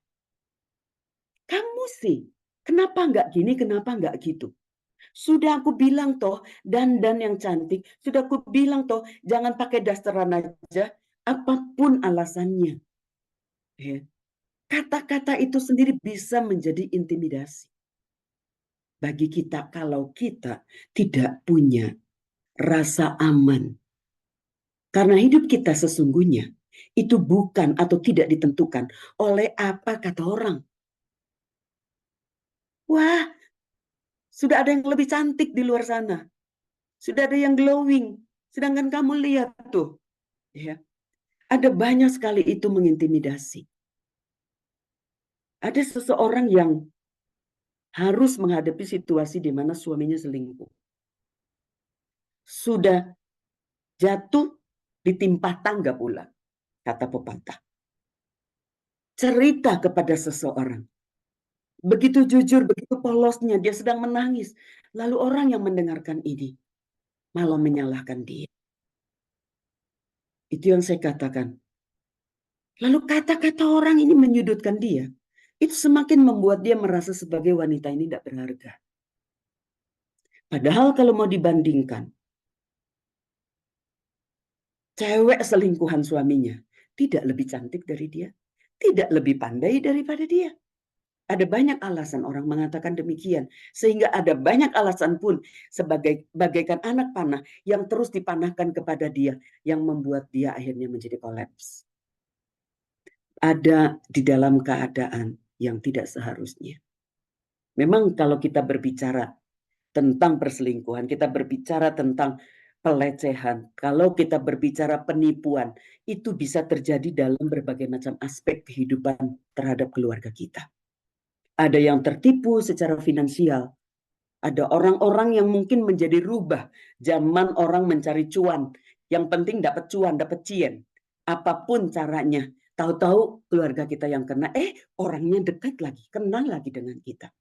Kamu sih, kenapa nggak gini, kenapa nggak gitu? Sudah aku bilang toh, dandan yang cantik. Sudah aku bilang toh, jangan pakai dasteran aja, apapun alasannya. Ya. Kata-kata itu sendiri bisa menjadi intimidasi bagi kita kalau kita tidak punya rasa aman. Karena hidup kita sesungguhnya itu bukan atau tidak ditentukan oleh apa kata orang. Wah, sudah ada yang lebih cantik di luar sana. Sudah ada yang glowing. Sedangkan kamu lihat tuh. Ya, ada banyak sekali itu mengintimidasi. Ada seseorang yang harus menghadapi situasi di mana suaminya selingkuh. Sudah jatuh ditimpa tangga pula, kata pepatah. Cerita kepada seseorang. Begitu jujur, begitu polosnya, dia sedang menangis. Lalu orang yang mendengarkan ini malah menyalahkan dia. Itu yang saya katakan. Lalu kata-kata orang ini menyudutkan dia. Itu semakin membuat dia merasa sebagai wanita ini tidak berharga. Padahal kalau mau dibandingkan, cewek selingkuhan suaminya tidak lebih cantik dari dia, tidak lebih pandai daripada dia. Ada banyak alasan orang mengatakan demikian. Sehingga ada banyak alasan pun bagaikan anak panah yang terus dipanahkan kepada dia. Yang membuat dia akhirnya menjadi kolaps. Ada di dalam keadaan yang tidak seharusnya. Memang kalau kita berbicara tentang perselingkuhan, kita berbicara tentang pelecehan, kalau kita berbicara penipuan, itu bisa terjadi dalam berbagai macam aspek kehidupan terhadap keluarga kita. Ada yang tertipu secara finansial. Ada orang-orang yang mungkin menjadi rubah. Zaman orang mencari cuan. Yang penting dapat cuan, dapat cien. Apapun caranya. Tahu-tahu keluarga kita yang kena, orangnya dekat lagi, kenal lagi dengan kita.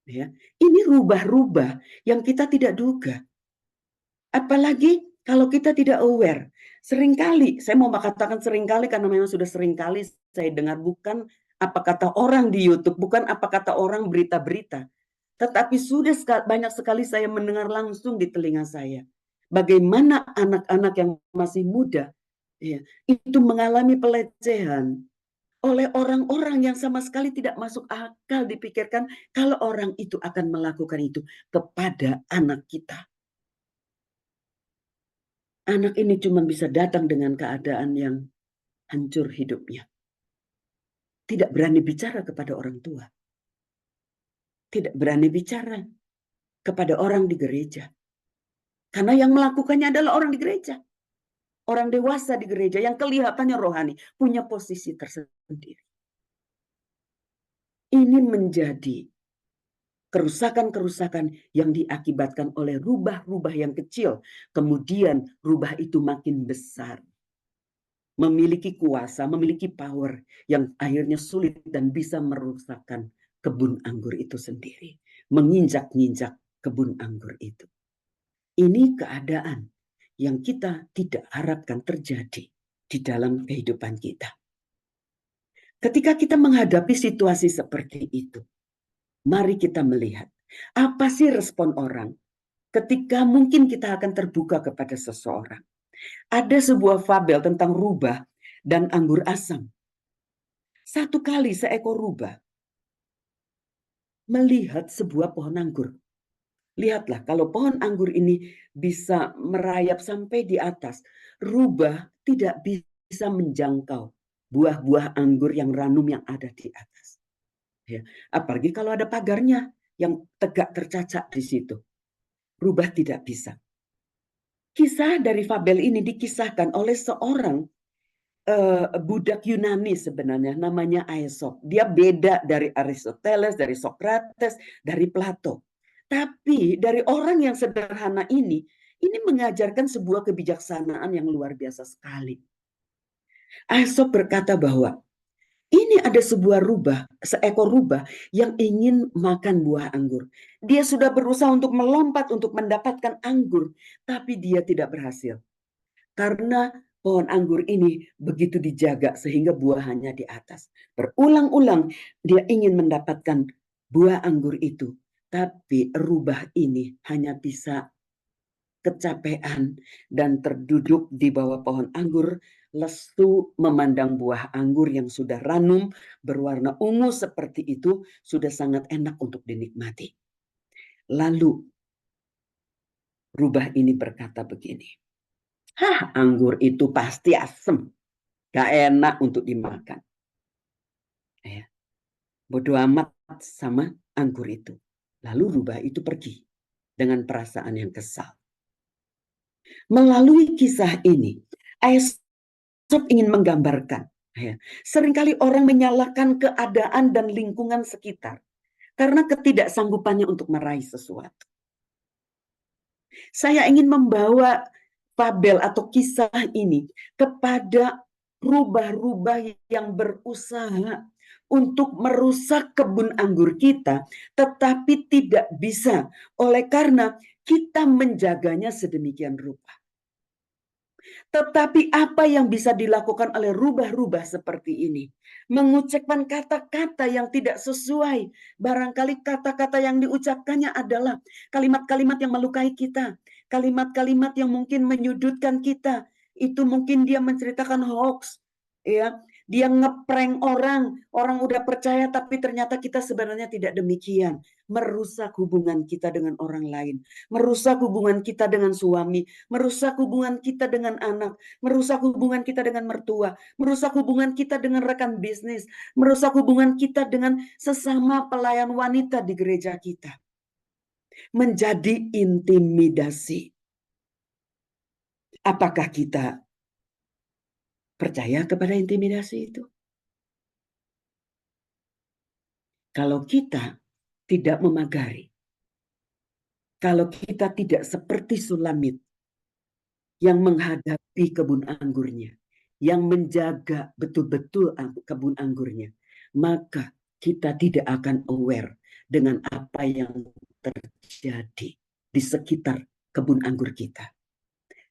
Ya, ini rubah-rubah yang kita tidak duga. Apalagi kalau kita tidak aware. Seringkali, saya mau katakan seringkali karena memang sudah seringkali saya dengar, bukan apa kata orang di YouTube, bukan apa kata orang berita-berita. Tetapi sudah banyak sekali saya mendengar langsung di telinga saya. Bagaimana anak-anak yang masih muda ya, itu mengalami pelecehan oleh orang-orang yang sama sekali tidak masuk akal dipikirkan kalau orang itu akan melakukan itu kepada anak kita. Anak ini cuma bisa datang dengan keadaan yang hancur hidupnya. Tidak berani bicara kepada orang tua. Tidak berani bicara kepada orang di gereja. Karena yang melakukannya adalah orang di gereja. Orang dewasa di gereja yang kelihatannya rohani. Punya posisi tersendiri. Ini menjadi kerusakan-kerusakan yang diakibatkan oleh rubah-rubah yang kecil. Kemudian rubah itu makin besar. Memiliki kuasa, memiliki power yang akhirnya sulit dan bisa merusakkan kebun anggur itu sendiri. Menginjak-injak kebun anggur itu. Ini keadaan yang kita tidak harapkan terjadi di dalam kehidupan kita. Ketika kita menghadapi situasi seperti itu, mari kita melihat apa sih respon orang ketika mungkin kita akan terbuka kepada seseorang. Ada sebuah fabel tentang rubah dan anggur asam. Satu kali seekor rubah melihat sebuah pohon anggur. Lihatlah, kalau pohon anggur ini bisa merayap sampai di atas, rubah tidak bisa menjangkau buah-buah anggur yang ranum yang ada di atas. Ya, apalagi kalau ada pagarnya yang tegak tercacak di situ. Rubah tidak bisa. Kisah dari fabel ini dikisahkan oleh seorang budak Yunani sebenarnya, namanya Aesop. Dia beda dari Aristoteles, dari Socrates, dari Plato. Tapi dari orang yang sederhana ini mengajarkan sebuah kebijaksanaan yang luar biasa sekali. Aesop berkata bahwa ini ada sebuah rubah, seekor rubah yang ingin makan buah anggur. Dia sudah berusaha untuk melompat untuk mendapatkan anggur, tapi dia tidak berhasil. Karena pohon anggur ini begitu dijaga sehingga buahnya di atas. Berulang-ulang dia ingin mendapatkan buah anggur itu. Tapi rubah ini hanya bisa kecapean dan terduduk di bawah pohon anggur, lesu memandang buah anggur yang sudah ranum, berwarna ungu seperti itu, sudah sangat enak untuk dinikmati. Lalu rubah ini berkata begini, anggur itu pasti asem, gak enak untuk dimakan. Ya. Bodoh amat sama anggur itu. Lalu rubah itu pergi dengan perasaan yang kesal. Melalui kisah ini, Aesop ingin menggambarkan, seringkali orang menyalahkan keadaan dan lingkungan sekitar karena ketidaksanggupannya untuk meraih sesuatu. Saya ingin membawa fabel atau kisah ini kepada rubah-rubah yang berusaha untuk merusak kebun anggur kita, tetapi tidak bisa oleh karena kita menjaganya sedemikian rupa. Tetapi apa yang bisa dilakukan oleh rubah-rubah seperti ini? Mengucapkan kata-kata yang tidak sesuai. Barangkali kata-kata yang diucapkannya adalah kalimat-kalimat yang melukai kita. Kalimat-kalimat yang mungkin menyudutkan kita. Itu mungkin dia menceritakan hoax. Ya, dia ngeprank orang. Orang udah percaya tapi ternyata kita sebenarnya tidak demikian. Merusak hubungan kita dengan orang lain. Merusak hubungan kita dengan suami. Merusak hubungan kita dengan anak. Merusak hubungan kita dengan mertua. Merusak hubungan kita dengan rekan bisnis. Merusak hubungan kita dengan sesama pelayan wanita di gereja kita. Menjadi intimidasi. Apakah kita percaya kepada intimidasi itu? Kalau kita tidak memagari, kalau kita tidak seperti Sulamit, yang menghadapi kebun anggurnya, yang menjaga betul-betul kebun anggurnya, maka kita tidak akan aware dengan apa yang terjadi di sekitar kebun anggur kita.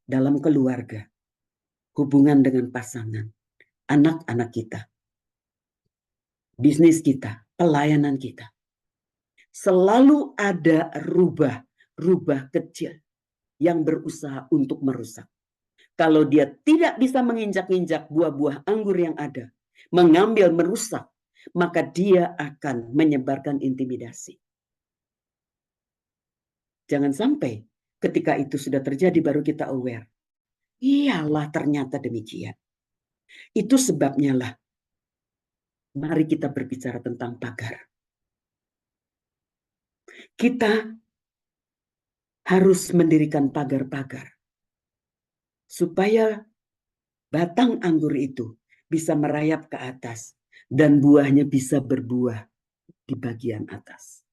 Dalam keluarga, hubungan dengan pasangan, anak-anak kita, bisnis kita, pelayanan kita. Selalu ada rubah kecil yang berusaha untuk merusak. Kalau dia tidak bisa menginjak-injak buah-buah anggur yang ada, mengambil, merusak, maka dia akan menyebarkan intimidasi. Jangan sampai ketika itu sudah terjadi baru kita aware. Iyalah ternyata demikian. Itu sebabnya lah, mari kita berbicara tentang pagar. Kita harus mendirikan pagar-pagar supaya batang anggur itu bisa merayap ke atas dan buahnya bisa berbuah di bagian atas.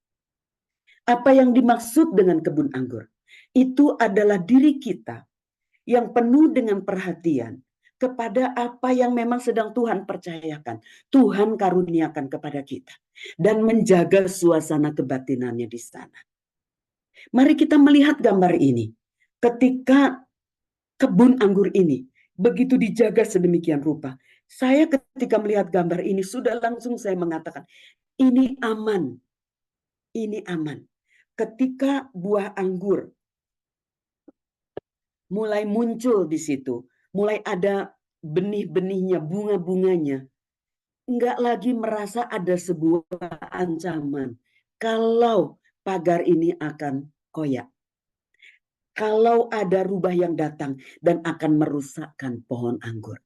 Apa yang dimaksud dengan kebun anggur? Itu adalah diri kita yang penuh dengan perhatian kepada apa yang memang sedang Tuhan percayakan, Tuhan karuniakan kepada kita, dan menjaga suasana kebatinannya di sana. Mari kita melihat gambar ini. Ketika kebun anggur ini begitu dijaga sedemikian rupa, saya ketika melihat gambar ini sudah langsung saya mengatakan, ini aman. Ini aman. Ketika buah anggur mulai muncul di situ, mulai ada benih-benihnya, bunga-bunganya, enggak lagi merasa ada sebuah ancaman kalau pagar ini akan koyak. Kalau ada rubah yang datang dan akan merusakkan pohon anggur.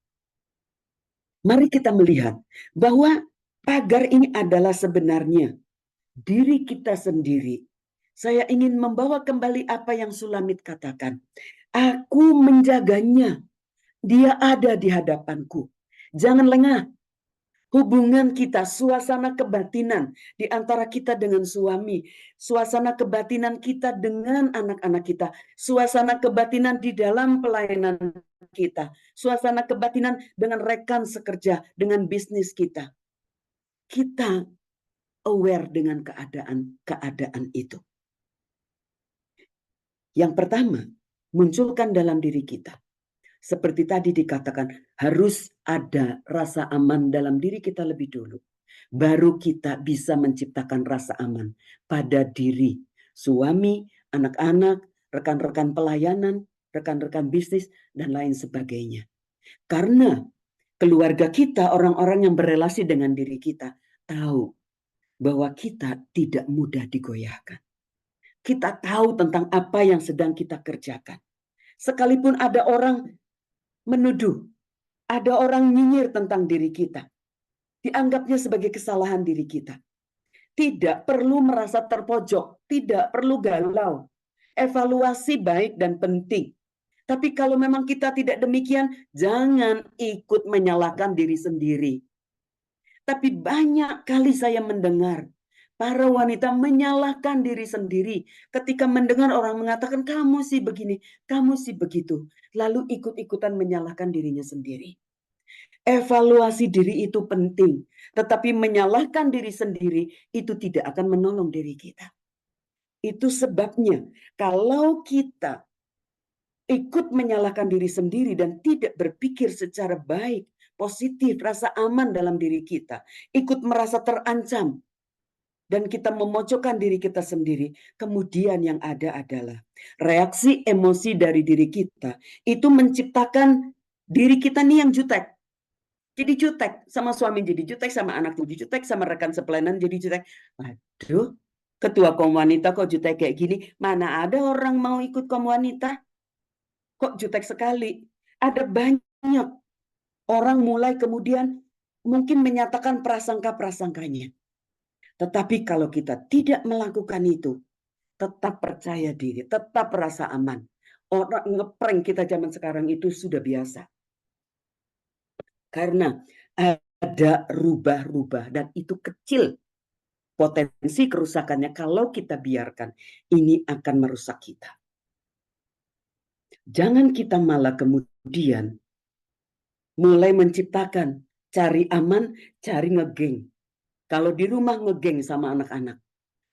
Mari kita melihat bahwa pagar ini adalah sebenarnya diri kita sendiri. Saya ingin membawa kembali apa yang Sulamit katakan. Aku menjaganya. Dia ada di hadapanku. Jangan lengah. Hubungan kita, suasana kebatinan di antara kita dengan suami, suasana kebatinan kita dengan anak-anak kita, suasana kebatinan di dalam pelayanan kita, suasana kebatinan dengan rekan sekerja, dengan bisnis kita. Kita aware dengan keadaan itu. Yang pertama, munculkan dalam diri kita. Seperti tadi dikatakan, harus ada rasa aman dalam diri kita lebih dulu. Baru kita bisa menciptakan rasa aman pada diri suami, anak-anak, rekan-rekan pelayanan, rekan-rekan bisnis, dan lain sebagainya. Karena keluarga kita, orang-orang yang berelasi dengan diri kita, tahu bahwa kita tidak mudah digoyahkan. Kita tahu tentang apa yang sedang kita kerjakan. Sekalipun ada orang menuduh, ada orang nyinyir tentang diri kita, dianggapnya sebagai kesalahan diri kita. Tidak perlu merasa terpojok, tidak perlu galau. Evaluasi baik dan penting. Tapi kalau memang kita tidak demikian, jangan ikut menyalahkan diri sendiri. Tapi banyak kali saya mendengar para wanita menyalahkan diri sendiri ketika mendengar orang mengatakan kamu sih begini, kamu sih begitu. Lalu ikut-ikutan menyalahkan dirinya sendiri. Evaluasi diri itu penting. Tetapi menyalahkan diri sendiri itu tidak akan menolong diri kita. Itu sebabnya kalau kita ikut menyalahkan diri sendiri dan tidak berpikir secara baik, positif, rasa aman dalam diri kita, ikut merasa terancam, dan kita memojokkan diri kita sendiri, kemudian yang ada adalah reaksi emosi dari diri kita, itu menciptakan diri kita nih yang jutek. Jadi jutek, sama suami jadi jutek, sama anak jadi jutek, sama rekan sepelayanan jadi jutek. Waduh, ketua kaum wanita kok jutek kayak gini, mana ada orang mau ikut kaum wanita? Kok jutek sekali? Ada banyak orang mulai kemudian mungkin menyatakan prasangka-prasangkanya. Tetapi kalau kita tidak melakukan itu, tetap percaya diri, tetap rasa aman. Orang ngeprank kita zaman sekarang itu sudah biasa. Karena ada rubah-rubah dan itu kecil. Potensi kerusakannya kalau kita biarkan, ini akan merusak kita. Jangan kita malah kemudian mulai menciptakan cari aman, cari ngegeng. Kalau di rumah ngegeng sama anak-anak,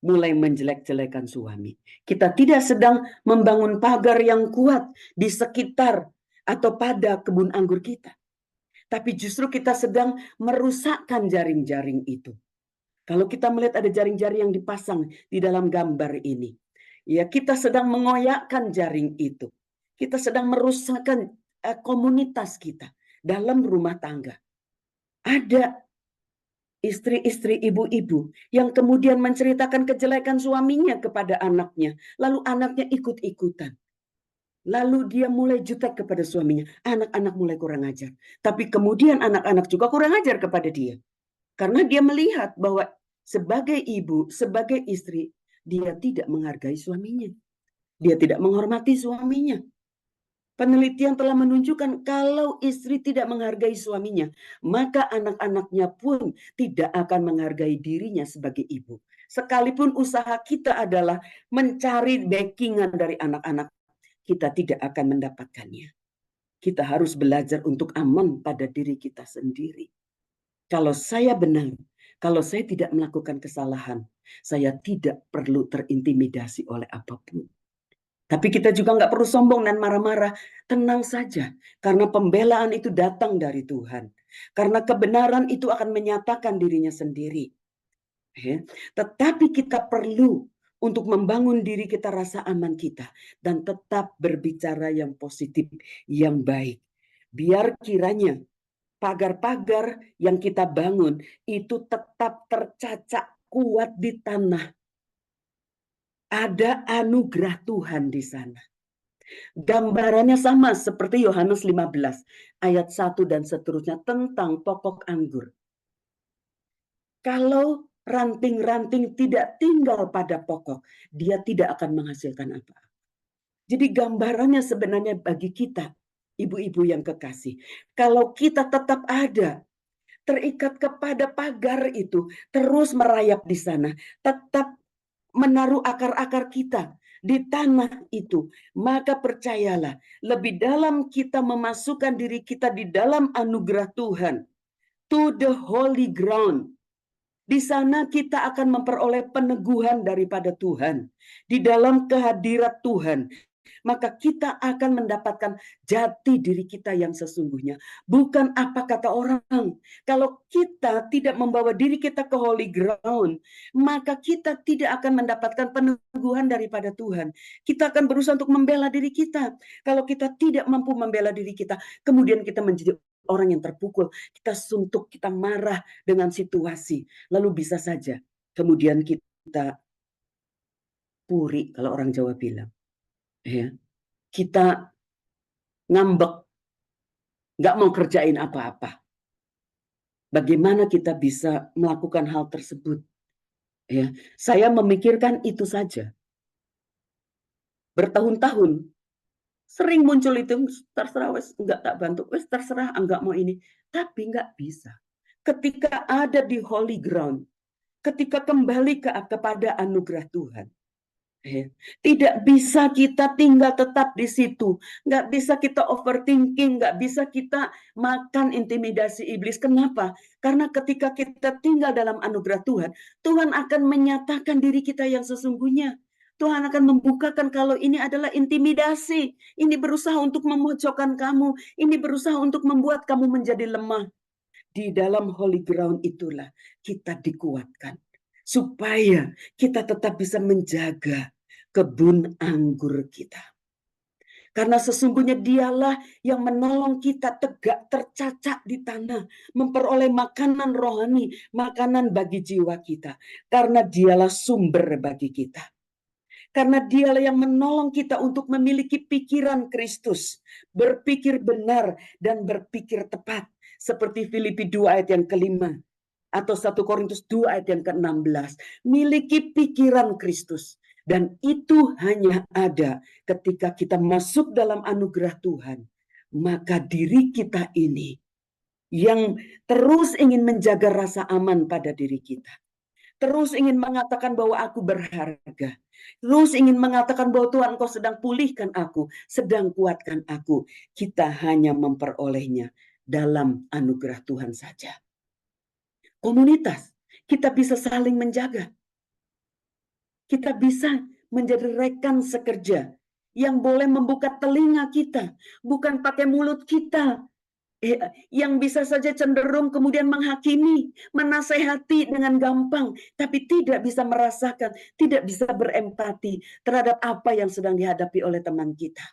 mulai menjelek-jelekan suami. Kita tidak sedang membangun pagar yang kuat di sekitar atau pada kebun anggur kita. Tapi justru kita sedang merusakkan jaring-jaring itu. Kalau kita melihat ada jaring-jaring yang dipasang di dalam gambar ini, ya kita sedang mengoyakkan jaring itu. Kita sedang merusakkan komunitas kita dalam rumah tangga. Ada istri-istri, ibu-ibu yang kemudian menceritakan kejelekan suaminya kepada anaknya, lalu anaknya ikut-ikutan. Lalu dia mulai jutek kepada suaminya. Anak-anak mulai kurang ajar. Tapi kemudian anak-anak juga kurang ajar kepada dia. Karena dia melihat bahwa sebagai ibu, sebagai istri, dia tidak menghargai suaminya. Dia tidak menghormati suaminya. Penelitian telah menunjukkan kalau istri tidak menghargai suaminya, maka anak-anaknya pun tidak akan menghargai dirinya sebagai ibu. Sekalipun usaha kita adalah mencari backingan dari anak-anak, kita tidak akan mendapatkannya. Kita harus belajar untuk aman pada diri kita sendiri. Kalau saya benar, kalau saya tidak melakukan kesalahan, saya tidak perlu terintimidasi oleh apapun. Tapi kita juga nggak perlu sombong dan marah-marah. Tenang saja, karena pembelaan itu datang dari Tuhan. Karena kebenaran itu akan menyatakan dirinya sendiri. Tetapi kita perlu untuk membangun diri kita, rasa aman kita, dan tetap berbicara yang positif, yang baik. Biar kiranya pagar-pagar yang kita bangun itu tetap tercacak kuat di tanah. Ada anugerah Tuhan di sana. Gambarannya sama seperti Yohanes 15 ayat 1 dan seterusnya tentang pokok anggur. Kalau ranting-ranting tidak tinggal pada pokok, dia tidak akan menghasilkan apa-apa. Jadi gambarannya sebenarnya bagi kita, ibu-ibu yang kekasih, kalau kita tetap ada, terikat kepada pagar itu, terus merayap di sana, tetap menaruh akar-akar kita di tanah itu, maka percayalah, lebih dalam kita memasukkan diri kita di dalam anugerah Tuhan, to the holy ground. Di sana kita akan memperoleh peneguhan daripada Tuhan. Di dalam kehadirat Tuhan, maka kita akan mendapatkan jati diri kita yang sesungguhnya. Bukan apa kata orang. Kalau kita tidak membawa diri kita ke holy ground, maka kita tidak akan mendapatkan peneguhan daripada Tuhan. Kita akan berusaha untuk membela diri kita. Kalau kita tidak mampu membela diri kita, kemudian kita menjadi orang yang terpukul, kita suntuk, kita marah dengan situasi. Lalu bisa saja kemudian kita puri, kalau orang Jawa bilang. Ya, kita ngambek, nggak mau kerjain apa-apa. Bagaimana kita bisa melakukan hal tersebut? Ya, saya memikirkan itu saja. Bertahun-tahun sering muncul itu, terserah wes nggak tak bantu, wes terserah nggak mau ini, tapi nggak bisa. Ketika ada di holy ground, ketika kembali kepada anugerah Tuhan, tidak bisa kita tinggal tetap di situ, nggak bisa kita overthinking, nggak bisa kita makan intimidasi iblis. Kenapa? Karena ketika kita tinggal dalam anugerah Tuhan, Tuhan akan menyatakan diri kita yang sesungguhnya. Tuhan akan membukakan kalau ini adalah intimidasi, ini berusaha untuk memojokkan kamu, ini berusaha untuk membuat kamu menjadi lemah. Di dalam holy ground itulah kita dikuatkan, supaya kita tetap bisa menjaga kebun anggur kita. Karena sesungguhnya dialah yang menolong kita tegak tercacak di tanah, memperoleh makanan rohani, makanan bagi jiwa kita. Karena dialah sumber bagi kita. Karena dialah yang menolong kita untuk memiliki pikiran Kristus, berpikir benar dan berpikir tepat. Seperti Filipi 2 ayat yang kelima, atau 1 Korintus 2 ayat yang ke-16. Miliki pikiran Kristus. Dan itu hanya ada ketika kita masuk dalam anugerah Tuhan. Maka diri kita ini yang terus ingin menjaga rasa aman pada diri kita, terus ingin mengatakan bahwa aku berharga, terus ingin mengatakan bahwa Tuhan Engkau sedang pulihkan aku, sedang kuatkan aku. Kita hanya memperolehnya dalam anugerah Tuhan saja. Komunitas, kita bisa saling menjaga. Kita bisa menjadi rekan sekerja yang boleh membuka telinga kita, bukan pakai mulut kita, yang bisa saja cenderung kemudian menghakimi, menasehati dengan gampang, tapi tidak bisa merasakan, tidak bisa berempati terhadap apa yang sedang dihadapi oleh teman kita.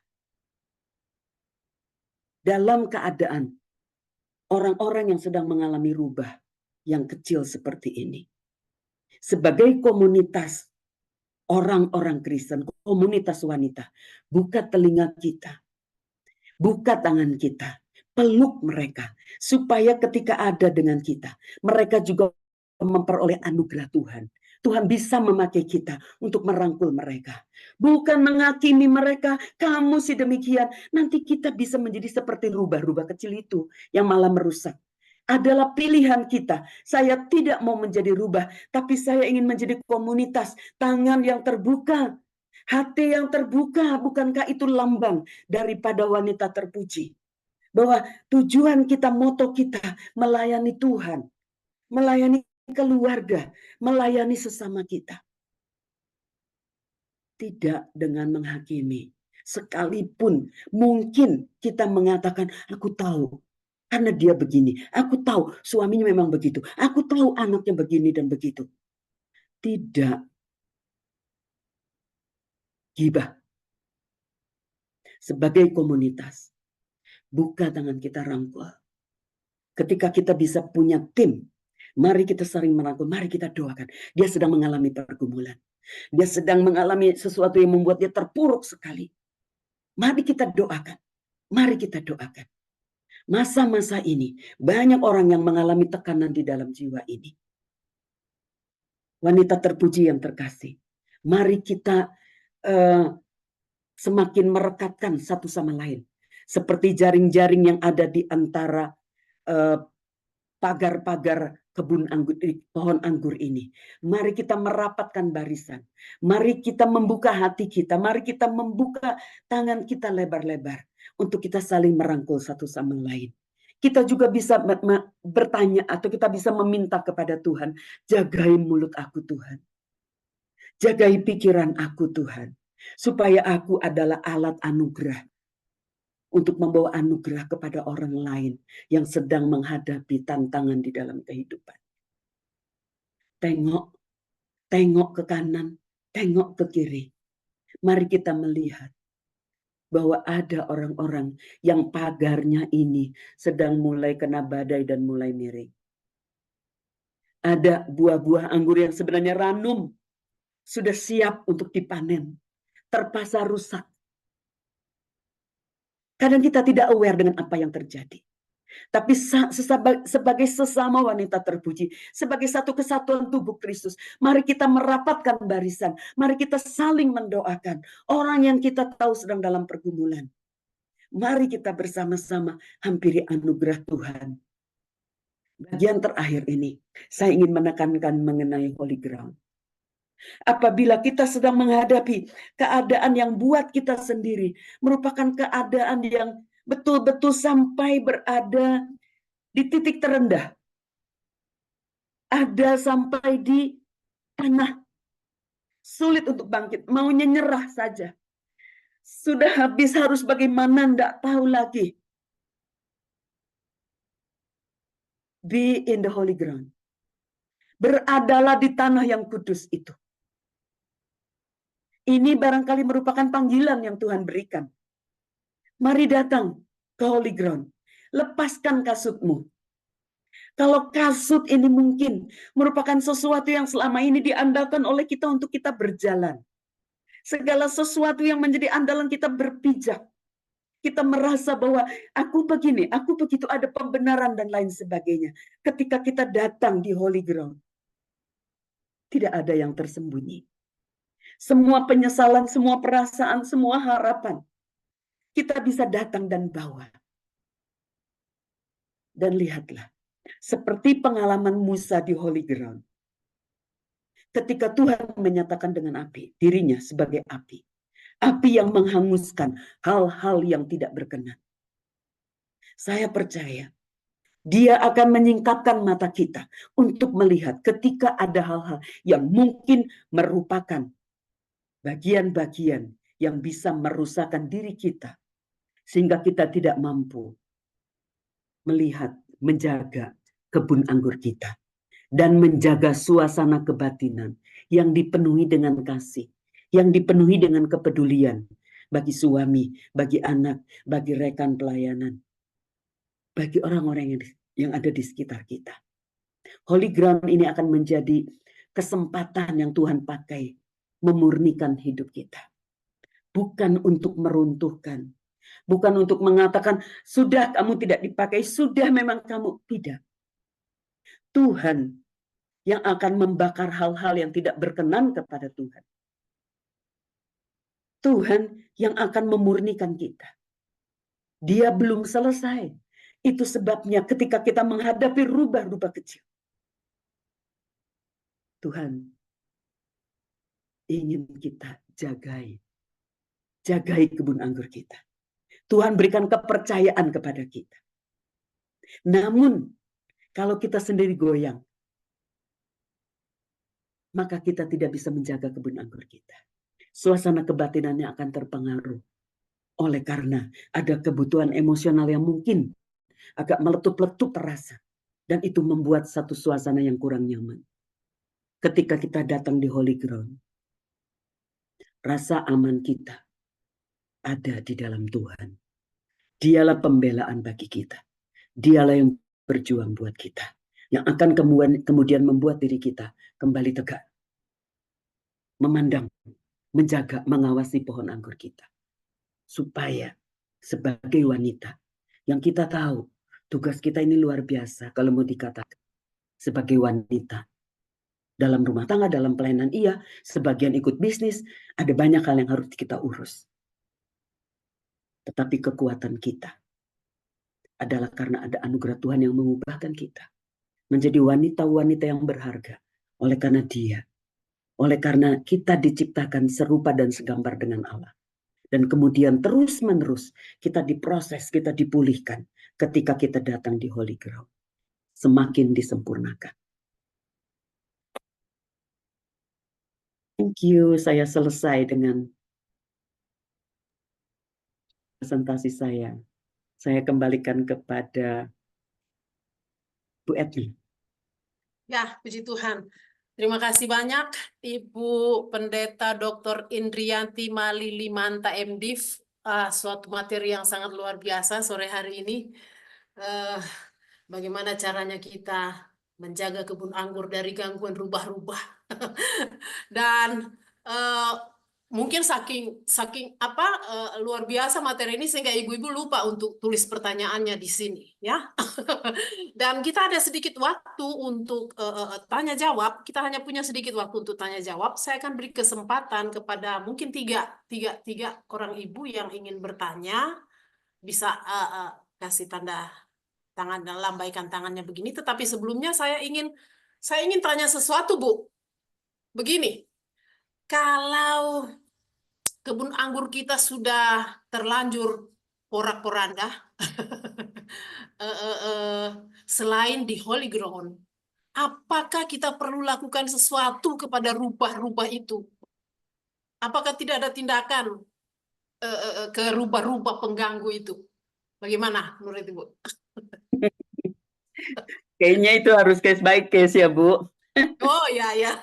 Dalam keadaan orang-orang yang sedang mengalami rubah yang kecil seperti ini, sebagai komunitas orang-orang Kristen, komunitas wanita, buka telinga kita, buka tangan kita, peluk mereka, supaya ketika ada dengan kita, mereka juga memperoleh anugerah Tuhan. Tuhan bisa memakai kita untuk merangkul mereka. Bukan menghakimi mereka, kamu sih demikian. Nanti kita bisa menjadi seperti rubah-rubah kecil itu yang malah merusak. Adalah pilihan kita. Saya tidak mau menjadi rubah, tapi saya ingin menjadi komunitas, tangan yang terbuka, hati yang terbuka. Bukankah itu lambang daripada wanita terpuji? Bahwa tujuan kita, moto kita melayani Tuhan, melayani keluarga, melayani sesama kita. Tidak dengan menghakimi. Sekalipun mungkin kita mengatakan, aku tahu karena dia begini, aku tahu suaminya memang begitu, aku tahu anaknya begini dan begitu. Tidak. Gibah. Sebagai komunitas, buka tangan kita rangkul. Ketika kita bisa punya tim, mari kita saling merangkul, mari kita doakan. Dia sedang mengalami pergumulan. Dia sedang mengalami sesuatu yang membuat dia terpuruk sekali. Mari kita doakan. Mari kita doakan. Masa-masa ini, banyak orang yang mengalami tekanan di dalam jiwa ini. Wanita terpuji yang terkasih. Mari kita semakin merekatkan satu sama lain. Seperti jaring-jaring yang ada di antara pagar-pagar kebun anggur, pohon anggur ini. Mari kita merapatkan barisan. Mari kita membuka hati kita. Mari kita membuka tangan kita lebar-lebar untuk kita saling merangkul satu sama lain. Kita juga bisa bertanya atau kita bisa meminta kepada Tuhan, jagai mulut aku Tuhan. Jagai pikiran aku Tuhan. Supaya aku adalah alat anugerah untuk membawa anugerah kepada orang lain yang sedang menghadapi tantangan di dalam kehidupan. Tengok ke kanan, tengok ke kiri. Mari kita melihat bahwa ada orang-orang yang pagarnya ini sedang mulai kena badai dan mulai miring. Ada buah-buah anggur yang sebenarnya ranum, sudah siap untuk dipanen, terpaksa rusak. Kadang kita tidak aware dengan apa yang terjadi. Tapi sebagai sesama wanita terpuji, sebagai satu kesatuan tubuh Kristus, mari kita merapatkan barisan, mari kita saling mendoakan orang yang kita tahu sedang dalam pergumulan. Mari kita bersama-sama hampiri anugerah Tuhan. Bagian terakhir ini, saya ingin menekankan mengenai holy ground. Apabila kita sedang menghadapi keadaan yang buat kita sendiri, merupakan keadaan yang betul-betul sampai berada di titik terendah. Ada sampai di tanah. Sulit untuk bangkit. Maunya nyerah saja. Sudah habis harus bagaimana, enggak tahu lagi. Be in the holy ground. Beradalah di tanah yang kudus itu. Ini barangkali merupakan panggilan yang Tuhan berikan. Mari datang ke holy ground. Lepaskan kasutmu. Kalau kasut ini mungkin merupakan sesuatu yang selama ini diandalkan oleh kita untuk kita berjalan. Segala sesuatu yang menjadi andalan kita berpijak. Kita merasa bahwa aku begini, aku begitu, ada pembenaran dan lain sebagainya. Ketika kita datang di holy ground, tidak ada yang tersembunyi. Semua penyesalan, semua perasaan, semua harapan, kita bisa datang dan bawa. Dan lihatlah, seperti pengalaman Musa di holy ground. ketika Tuhan menyatakan dengan api, dirinya sebagai api. Api yang menghanguskan hal-hal yang tidak berkenan. Saya percaya Dia akan menyingkapkan mata kita untuk melihat ketika ada hal-hal yang mungkin merupakan bagian-bagian yang bisa merusakkan diri kita. Sehingga kita tidak mampu melihat, menjaga kebun anggur kita. Dan menjaga suasana kebatinan yang dipenuhi dengan kasih. Yang dipenuhi dengan kepedulian bagi suami, bagi anak, bagi rekan pelayanan. Bagi orang-orang yang ada di sekitar kita. Holy ground ini akan menjadi kesempatan yang Tuhan pakai memurnikan hidup kita. Bukan untuk meruntuhkan. Bukan untuk mengatakan, sudah kamu tidak dipakai, sudah memang kamu. Tidak. Tuhan yang akan membakar hal-hal yang tidak berkenan kepada Tuhan. Tuhan yang akan memurnikan kita. Dia belum selesai. Itu sebabnya ketika kita menghadapi rubah-rubah kecil, Tuhan ingin kita jagai. Jagai kebun anggur kita. Tuhan berikan kepercayaan kepada kita. Namun, kalau kita sendiri goyang, maka kita tidak bisa menjaga kebun anggur kita. Suasana kebatinannya akan terpengaruh. Oleh karena ada kebutuhan emosional yang mungkin agak meletup-letup terasa. Dan itu membuat satu suasana yang kurang nyaman. Ketika kita datang di holy ground, rasa aman kita ada di dalam Tuhan. Dialah pembelaan bagi kita. Dialah yang berjuang buat kita. Yang akan kemudian membuat diri kita kembali tegak. Memandang, menjaga, mengawasi pohon anggur kita. Supaya sebagai wanita yang kita tahu tugas kita ini luar biasa kalau mau dikatakan. Sebagai wanita. Dalam rumah tangga, dalam pelayanan iya. Sebagian ikut bisnis. Ada banyak hal yang harus kita urus. Tetapi kekuatan kita adalah karena ada anugerah Tuhan yang mengubahkan kita. Menjadi wanita-wanita yang berharga. Oleh karena Dia. Oleh karena kita diciptakan serupa dan segambar dengan Allah. Dan kemudian terus-menerus kita diproses, kita dipulihkan ketika kita datang di holy ground. Semakin disempurnakan. Thank you, saya selesai dengan presentasi saya. Saya kembalikan kepada Bu Etni. Ya, puji Tuhan. Terima kasih banyak Ibu Pendeta Dr. Indriyanti Malilimanta MDiv. Suatu materi yang sangat luar biasa sore hari ini. Bagaimana caranya kita menjaga kebun anggur dari gangguan rubah-rubah. Dan mungkin saking luar biasa materi ini sehingga ibu-ibu lupa untuk tulis pertanyaannya di sini, ya. Dan kita ada sedikit waktu untuk tanya jawab. Kita hanya punya sedikit waktu untuk tanya jawab. Saya akan beri kesempatan kepada mungkin tiga orang ibu yang ingin bertanya, bisa kasih tanda tangan dan lambaikan tangannya begini. Tetapi sebelumnya saya ingin tanya sesuatu, Bu. Begini, kalau kebun anggur kita sudah terlanjur porak-poranda, selain di holy ground, apakah kita perlu lakukan sesuatu kepada rubah-rubah itu? Apakah tidak ada tindakan ke rubah-rubah pengganggu itu? Bagaimana menurut Ibu? Kayaknya itu harus case by case ya, Bu. Oh ya, ya.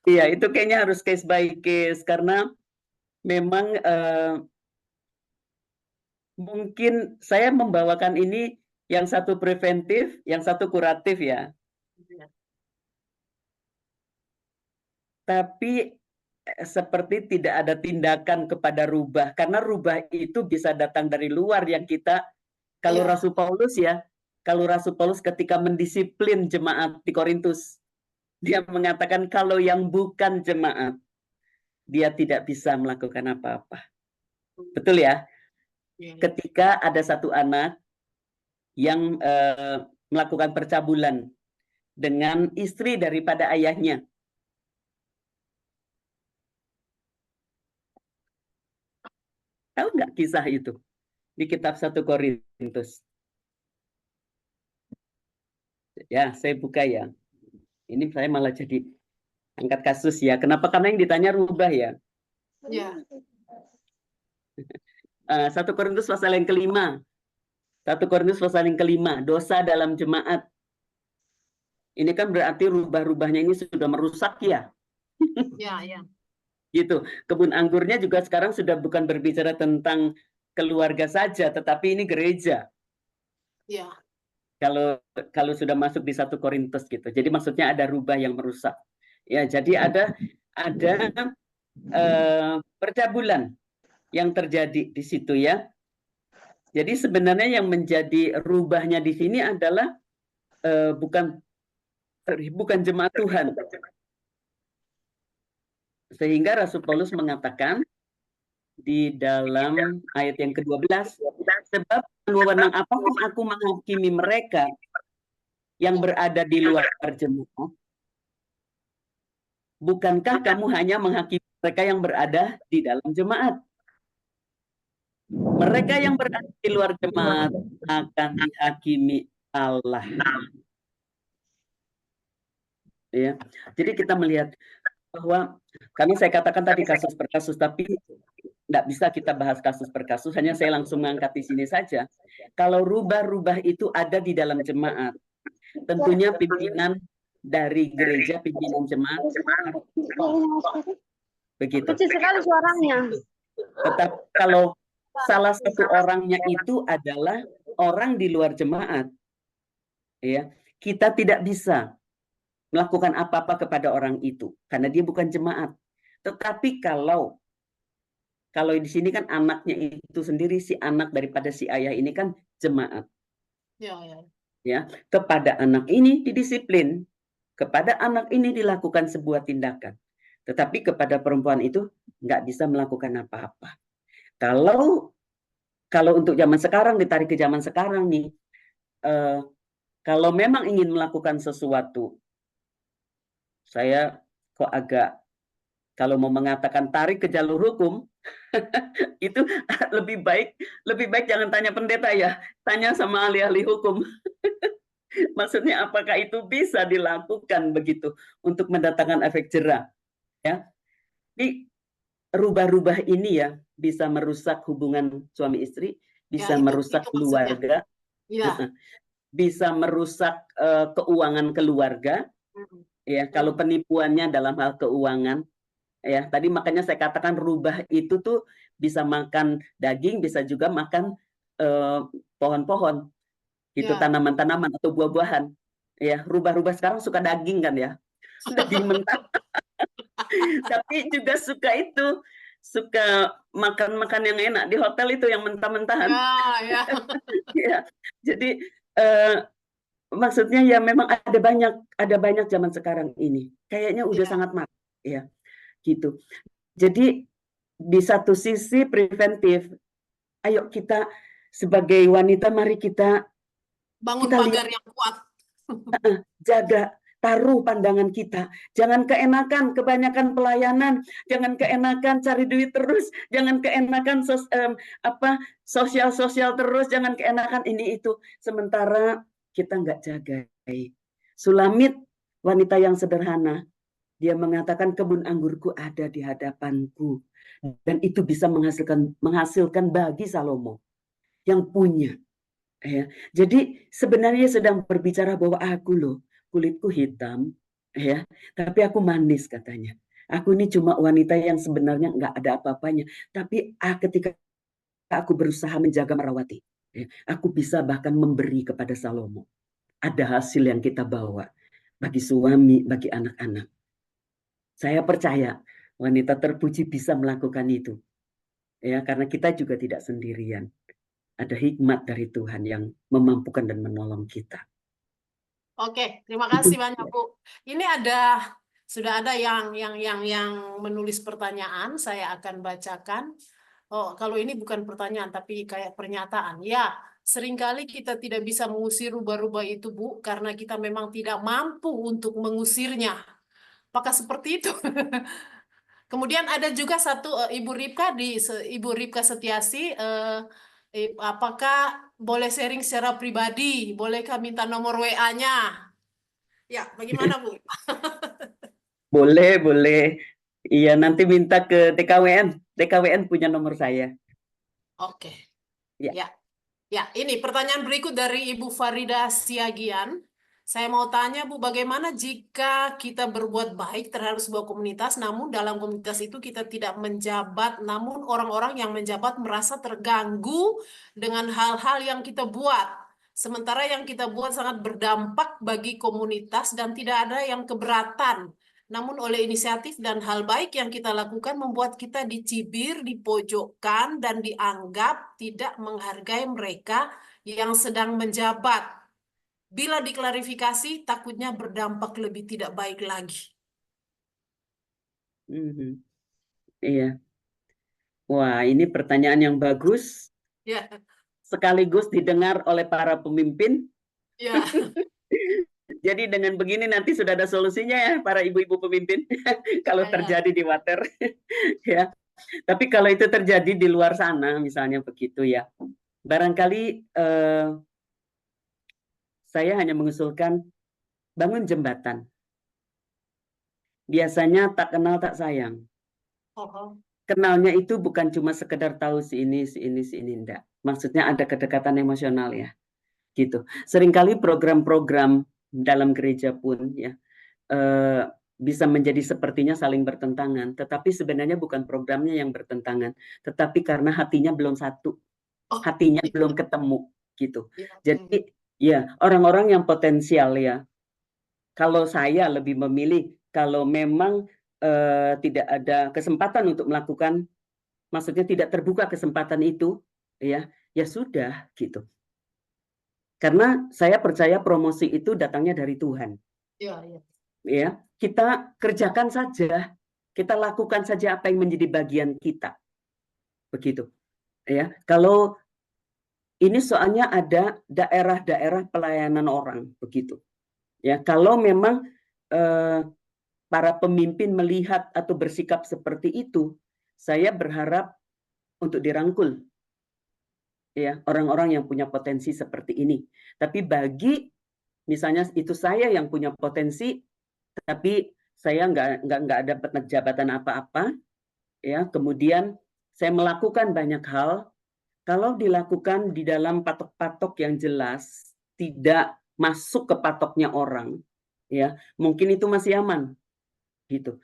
Iya, itu kayaknya harus case by case karena memang mungkin saya membawakan ini yang satu preventif, yang satu kuratif ya. Tapi seperti tidak ada tindakan kepada rubah karena rubah itu bisa datang dari luar yang kita kalau Iya. Rasul Paulus ya, kalau Rasul Paulus ketika mendisiplin jemaat di Korintus, dia mengatakan kalau yang bukan jemaat, dia tidak bisa melakukan apa-apa. Betul ya? Ketika ada satu anak yang melakukan percabulan, dengan istri daripada ayahnya. Tahu nggak kisah itu di kitab 1 Korintus? Ya, saya buka ya. Ini saya malah jadi angkat kasus ya. Kenapa? Karena yang ditanya rubah ya. Ya. 1 Korintus pasal yang kelima. 1 Korintus pasal yang kelima, dosa dalam jemaat. Ini kan berarti rubah-rubahnya ini sudah merusak ya. Ya, ya. Gitu. Kebun anggurnya juga sekarang sudah bukan berbicara tentang keluarga saja, tetapi ini gereja. Ya. Kalau sudah masuk di 1 Korintus gitu. Jadi maksudnya ada rubah yang merusak. Ya, jadi ada percabulan yang terjadi di situ ya. Jadi sebenarnya yang menjadi rubahnya di sini adalah bukan jemaat Tuhan. Sehingga Rasul Paulus mengatakan di dalam ayat yang ke-12, sebab wewenang apapun aku menghakimi mereka yang berada di luar jemaat, bukankah kamu hanya menghakimi mereka yang berada di dalam jemaat? Mereka yang berada di luar jemaat akan dihakimi Allah. Ya, jadi kita melihat bahwa karena saya katakan tadi kasus per kasus, tapi tidak bisa kita bahas kasus per kasus, hanya saya langsung mengangkat di sini saja. Kalau rubah-rubah itu ada di dalam jemaat, tentunya pimpinan dari gereja, pimpinan jemaat, begitu. Kecil sekali suaranya. Tetapi kalau salah satu orangnya itu adalah orang di luar jemaat, ya, kita tidak bisa melakukan apa-apa kepada orang itu karena dia bukan jemaat. Tetapi kalau di sini kan anaknya itu sendiri, si anak daripada si ayah ini kan jemaat. Ya, ya. Ya, kepada anak ini didisiplin, kepada anak ini dilakukan sebuah tindakan. Tetapi kepada perempuan itu nggak bisa melakukan apa-apa. Kalau untuk zaman sekarang, ditarik ke zaman sekarang nih, kalau memang ingin melakukan sesuatu, saya kok agak, kalau mau mengatakan tarik ke jalur hukum, itu lebih baik jangan tanya pendeta ya, tanya sama ahli-ahli hukum. Maksudnya apakah itu bisa dilakukan begitu untuk mendatangkan efek jerah? Ya, jadi rubah-rubah ini ya bisa merusak hubungan suami istri, bisa Ya, merusak itu maksudnya. keluarga, Ya. bisa merusak keuangan keluarga. Ya, kalau penipuannya dalam hal keuangan, ya tadi makanya saya katakan rubah itu tuh bisa makan daging, bisa juga makan pohon-pohon, gitu, Ya. tanaman-tanaman atau buah-buahan. Ya, rubah-rubah sekarang suka daging kan ya, daging mentah. Tapi juga suka makan-makan yang enak di hotel itu yang mentah-mentahan. Ya, ya. Ya, jadi maksudnya ya memang ada banyak zaman sekarang ini. Kayaknya udah Ya. sangat mati ya. Gitu. Jadi di satu sisi preventif, ayo kita sebagai wanita mari kita Bangun kita pagar yang kuat. jaga, taruh pandangan kita. Jangan keenakan kebanyakan pelayanan, jangan keenakan cari duit terus, jangan keenakan sosial terus, jangan keenakan ini itu. Sementara kita nggak jaga. Sulamit, wanita yang sederhana, dia mengatakan kebun anggurku ada di hadapanku, dan itu bisa menghasilkan bagi Salomo yang punya. Ya, jadi sebenarnya sedang berbicara bahwa aku loh kulitku hitam, ya, tapi aku manis katanya. Aku ini cuma wanita yang sebenarnya nggak ada apa-apanya, tapi ketika aku berusaha menjaga merawati, ya, aku bisa bahkan memberi kepada Salomo. Ada hasil yang kita bawa bagi suami, bagi anak-anak. Saya percaya wanita terpuji bisa melakukan itu, ya, karena kita juga tidak sendirian. Ada hikmat dari Tuhan yang memampukan dan menolong kita. Oke, terima kasih banyak Bu. Ini sudah ada yang menulis pertanyaan, saya akan bacakan. Oh, kalau ini bukan pertanyaan tapi kayak pernyataan. Ya, seringkali kita tidak bisa mengusir rubah-rubah itu, Bu, karena kita memang tidak mampu untuk mengusirnya. Apakah seperti itu? Kemudian ada juga satu Ibu Ripka Setiasi, apakah boleh sharing secara pribadi? Bolehkah minta nomor WA-nya? Ya, bagaimana, Bu? Boleh, boleh. Iya, nanti minta ke TKWN. TKWN punya nomor saya. Oke. Ya. Ya. Ya, ini pertanyaan berikut dari Ibu Farida Siagian. Saya mau tanya, Bu, bagaimana jika kita berbuat baik terhadap sebuah komunitas, namun dalam komunitas itu kita tidak menjabat, namun orang-orang yang menjabat merasa terganggu dengan hal-hal yang kita buat. Sementara yang kita buat sangat berdampak bagi komunitas dan tidak ada yang keberatan. Namun oleh inisiatif dan hal baik yang kita lakukan membuat kita dicibir, dipojokkan, dan dianggap tidak menghargai mereka yang sedang menjabat. Bila diklarifikasi, takutnya berdampak lebih tidak baik lagi. Mhm. Iya. Wah, ini pertanyaan yang bagus, Ya, sekaligus didengar oleh para pemimpin. ya, Jadi dengan begini nanti sudah ada solusinya ya para ibu-ibu pemimpin kalau ya. terjadi di water ya. Tapi kalau itu terjadi di luar sana misalnya begitu ya. Barangkali saya hanya mengusulkan bangun jembatan. Biasanya tak kenal tak sayang. Oh, Kenalnya itu bukan cuma sekedar tahu si ini enggak. Maksudnya ada kedekatan emosional ya. Gitu. Seringkali program-program dalam gereja pun ya bisa menjadi sepertinya saling bertentangan, tetapi sebenarnya bukan programnya yang bertentangan, tetapi karena hatinya belum satu, oh, hatinya iya, belum ketemu gitu. iya. Jadi ya orang-orang yang potensial ya. Kalau saya lebih memilih kalau memang tidak ada kesempatan untuk melakukan, maksudnya tidak terbuka kesempatan itu, ya sudah gitu. Karena saya percaya promosi itu datangnya dari Tuhan. Iya, iya. Ya, kita kerjakan saja, kita lakukan saja apa yang menjadi bagian kita. Begitu. Ya, kalau ini soalnya ada daerah-daerah pelayanan orang begitu. Ya, kalau memang para pemimpin melihat atau bersikap seperti itu, saya berharap untuk dirangkul ya orang-orang yang punya potensi seperti ini. Tapi bagi misalnya itu saya yang punya potensi, tapi saya nggak dapat jabatan apa-apa, ya kemudian saya melakukan banyak hal. Kalau dilakukan di dalam patok-patok yang jelas, tidak masuk ke patoknya orang, ya mungkin itu masih aman, gitu.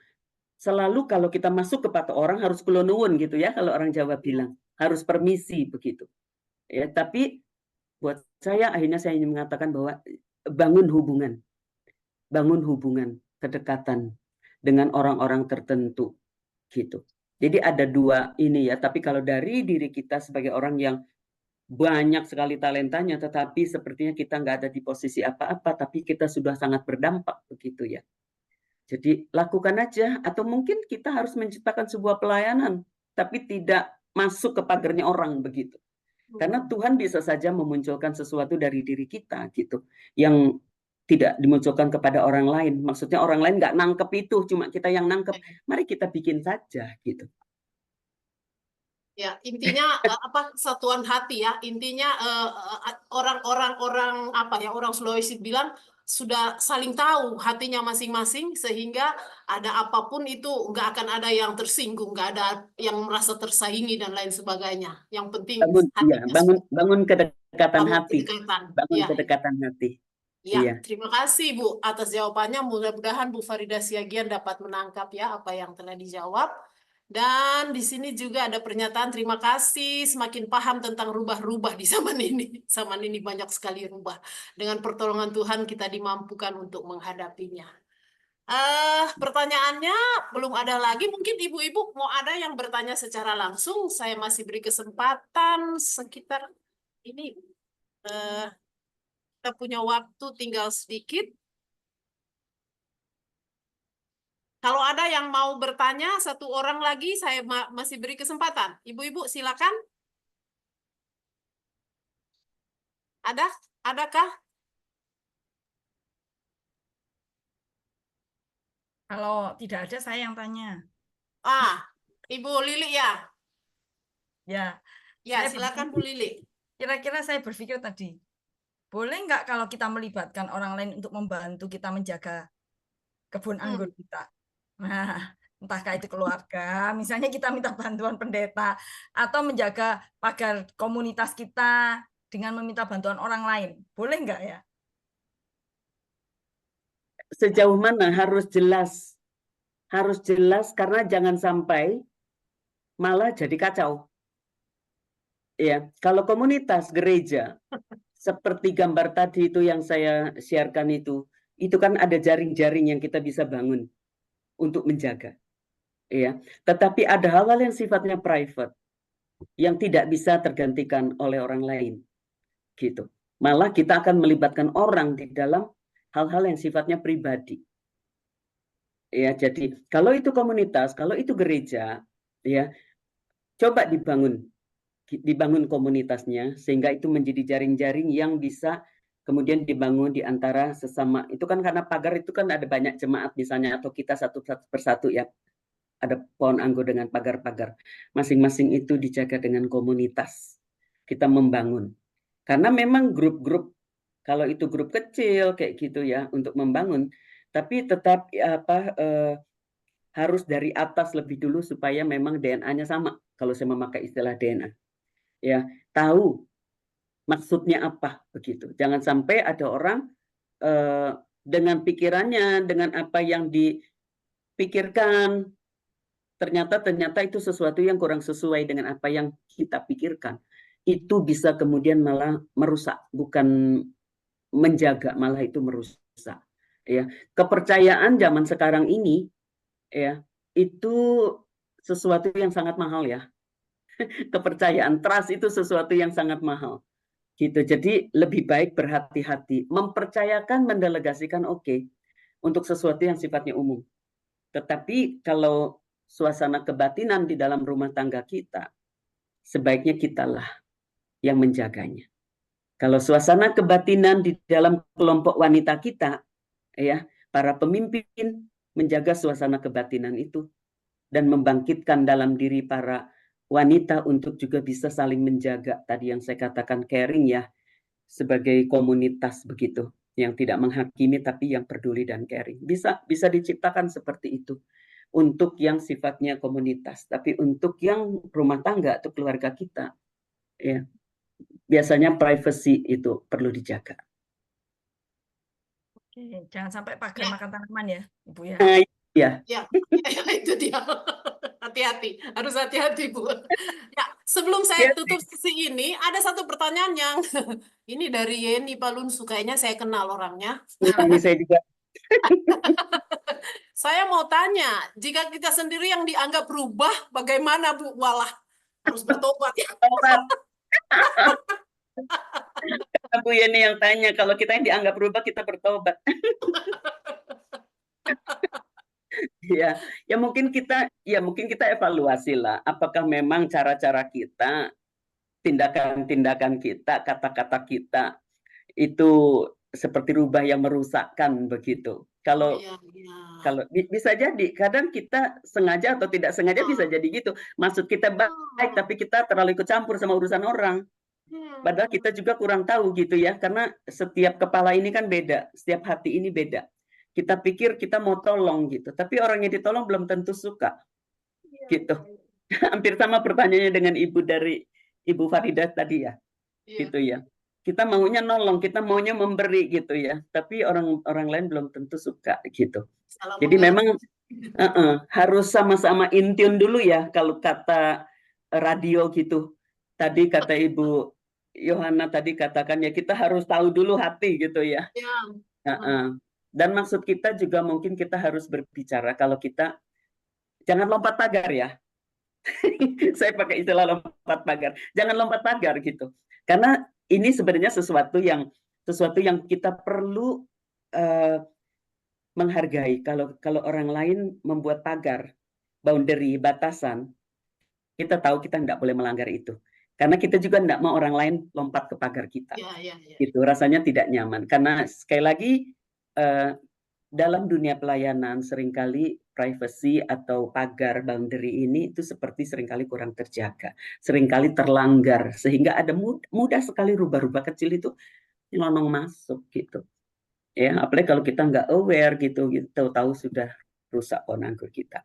Selalu kalau kita masuk ke patok orang harus kulo nuwun gitu ya, kalau orang Jawa bilang harus permisi begitu. Ya, tapi buat saya akhirnya saya ingin mengatakan bahwa bangun hubungan, kedekatan dengan orang-orang tertentu gitu. Jadi ada dua ini ya, tapi kalau dari diri kita sebagai orang yang banyak sekali talentanya, tetapi sepertinya kita nggak ada di posisi apa-apa, tapi kita sudah sangat berdampak begitu ya. Jadi lakukan aja, atau mungkin kita harus menciptakan sebuah pelayanan, tapi tidak masuk ke pagarnya orang begitu. Karena Tuhan bisa saja memunculkan sesuatu dari diri kita gitu, yang tidak dimunculkan kepada orang lain. Maksudnya orang lain nggak nangkep itu, cuma kita yang nangkep. Mari kita bikin saja gitu. Ya, intinya kesatuan hati ya. Intinya orang Sulawesi bilang sudah saling tahu hatinya masing-masing sehingga ada apapun itu nggak akan ada yang tersinggung, nggak ada yang merasa tersaingi dan lain sebagainya. Yang penting Bangun kedekatan hati. kedekatan. Bangun Ya. kedekatan hati. Ya, Iya. terima kasih Bu atas jawabannya. Mudah-mudahan Bu Farida Siagian dapat menangkap ya apa yang telah dijawab. Dan di sini juga ada pernyataan terima kasih semakin paham tentang rubah-rubah di zaman ini. Zaman ini banyak sekali rubah. Dengan pertolongan Tuhan kita dimampukan untuk menghadapinya. Pertanyaannya belum ada lagi. Mungkin ibu-ibu mau ada yang bertanya secara langsung. Saya masih beri kesempatan sekitar ini. Kita punya waktu tinggal sedikit. Kalau ada yang mau bertanya, satu orang lagi saya masih beri kesempatan. Ibu-ibu silakan. Adakah? Kalau tidak ada, saya yang tanya. Ibu Lili ya. Ya, Ya, Saya silakan Bu Lili. kira-kira saya berpikir tadi, boleh nggak kalau kita melibatkan orang lain untuk membantu kita menjaga kebun anggur kita? Nah, entahkah itu keluarga, misalnya kita minta bantuan pendeta, atau menjaga pagar komunitas kita dengan meminta bantuan orang lain. Boleh nggak ya? Sejauh mana harus jelas karena jangan sampai malah jadi kacau. Ya, kalau komunitas gereja seperti gambar tadi itu yang saya sharekan itu kan ada jaring-jaring yang kita bisa bangun untuk menjaga. Ya, tetapi ada hal-hal yang sifatnya private yang tidak bisa tergantikan oleh orang lain. Gitu. Malah kita akan melibatkan orang di dalam hal-hal yang sifatnya pribadi. Ya, jadi kalau itu komunitas, kalau itu gereja, ya, coba dibangun komunitasnya sehingga itu menjadi jaring-jaring yang bisa kemudian dibangun di antara sesama. Itu kan karena pagar itu kan ada banyak jemaat misalnya atau kita satu persatu ya. Ada pohon anggur dengan pagar-pagar. Masing-masing itu dijaga dengan komunitas. Kita membangun. Karena memang grup-grup, kalau itu grup kecil kayak gitu ya untuk membangun, tapi tetap harus dari atas lebih dulu supaya memang DNA-nya sama. Kalau saya memakai istilah DNA, ya tahu maksudnya apa begitu. Jangan sampai ada orang dengan pikirannya, dengan apa yang dipikirkan, ternyata itu sesuatu yang kurang sesuai dengan apa yang kita pikirkan. Itu bisa kemudian malah merusak, bukan menjaga, malah itu merusak. Ya, kepercayaan zaman sekarang ini ya itu sesuatu yang sangat mahal ya. Kepercayaan, trust itu sesuatu yang sangat mahal. Gitu. Jadi lebih baik berhati-hati, mempercayakan, mendelegasikan oke, untuk sesuatu yang sifatnya umum. Tetapi kalau suasana kebatinan di dalam rumah tangga kita, sebaiknya kitalah yang menjaganya. Kalau suasana kebatinan di dalam kelompok wanita kita, ya, para pemimpin menjaga suasana kebatinan itu dan membangkitkan dalam diri para wanita untuk juga bisa saling menjaga tadi yang saya katakan caring ya, sebagai komunitas begitu, yang tidak menghakimi tapi yang peduli dan caring. Bisa diciptakan seperti itu untuk yang sifatnya komunitas, tapi untuk yang rumah tangga atau keluarga kita, ya biasanya privacy itu perlu dijaga. Oke, jangan sampai pagar makan tanaman ya, Ibu ya. Ya. Ya, itu dia. Hati-hati, harus hati-hati Bu. Ya, sebelum saya tutup sesi ini, ada satu pertanyaan yang ini dari Yeni Palunsu, kayaknya saya kenal orangnya. Ini saya juga. Saya mau tanya, jika kita sendiri yang dianggap berubah, bagaimana Bu? Walah, harus bertobat ya. Bu Yeni yang tanya, kalau kita yang dianggap berubah, kita bertobat. Ya mungkin kita evaluasi lah, apakah memang cara-cara kita, tindakan-tindakan kita, kata-kata kita itu seperti rubah yang merusakkan begitu. Kalau bisa jadi kadang kita sengaja atau tidak sengaja bisa jadi gitu. Maksud kita baik tapi kita terlalu ikut campur sama urusan orang. Padahal kita juga kurang tahu gitu ya, karena setiap kepala ini kan beda, setiap hati ini beda. Kita pikir kita mau tolong gitu, tapi orang yang ditolong belum tentu suka. Gitu. Hampir sama pertanyaannya dengan Ibu Faridah tadi ya. Gitu ya. Kita maunya nolong, kita maunya memberi gitu ya, tapi orang lain belum tentu suka gitu. Jadi memang harus sama-sama in tune dulu ya, kalau kata radio gitu. Tadi kata Ibu Yohana tadi katakan ya, kita harus tahu dulu hati gitu ya. Dan maksud kita juga mungkin kita harus berbicara kalau kita jangan lompat pagar ya. Saya pakai istilah lompat pagar. Jangan lompat pagar gitu. Karena ini sebenarnya sesuatu yang kita perlu menghargai. Kalau orang lain membuat pagar, boundary, batasan, kita tahu kita tidak boleh melanggar itu. Karena kita juga tidak mau orang lain lompat ke pagar kita. Ya. Gitu, rasanya tidak nyaman. Karena sekali lagi dalam dunia pelayanan seringkali privacy atau pagar boundary ini itu seperti seringkali kurang terjaga, seringkali terlanggar, sehingga ada mudah sekali rubah-rubah kecil itu nyelonong masuk gitu. Ya, apalagi kalau kita nggak aware gitu, tahu sudah rusak pohon anggur kita.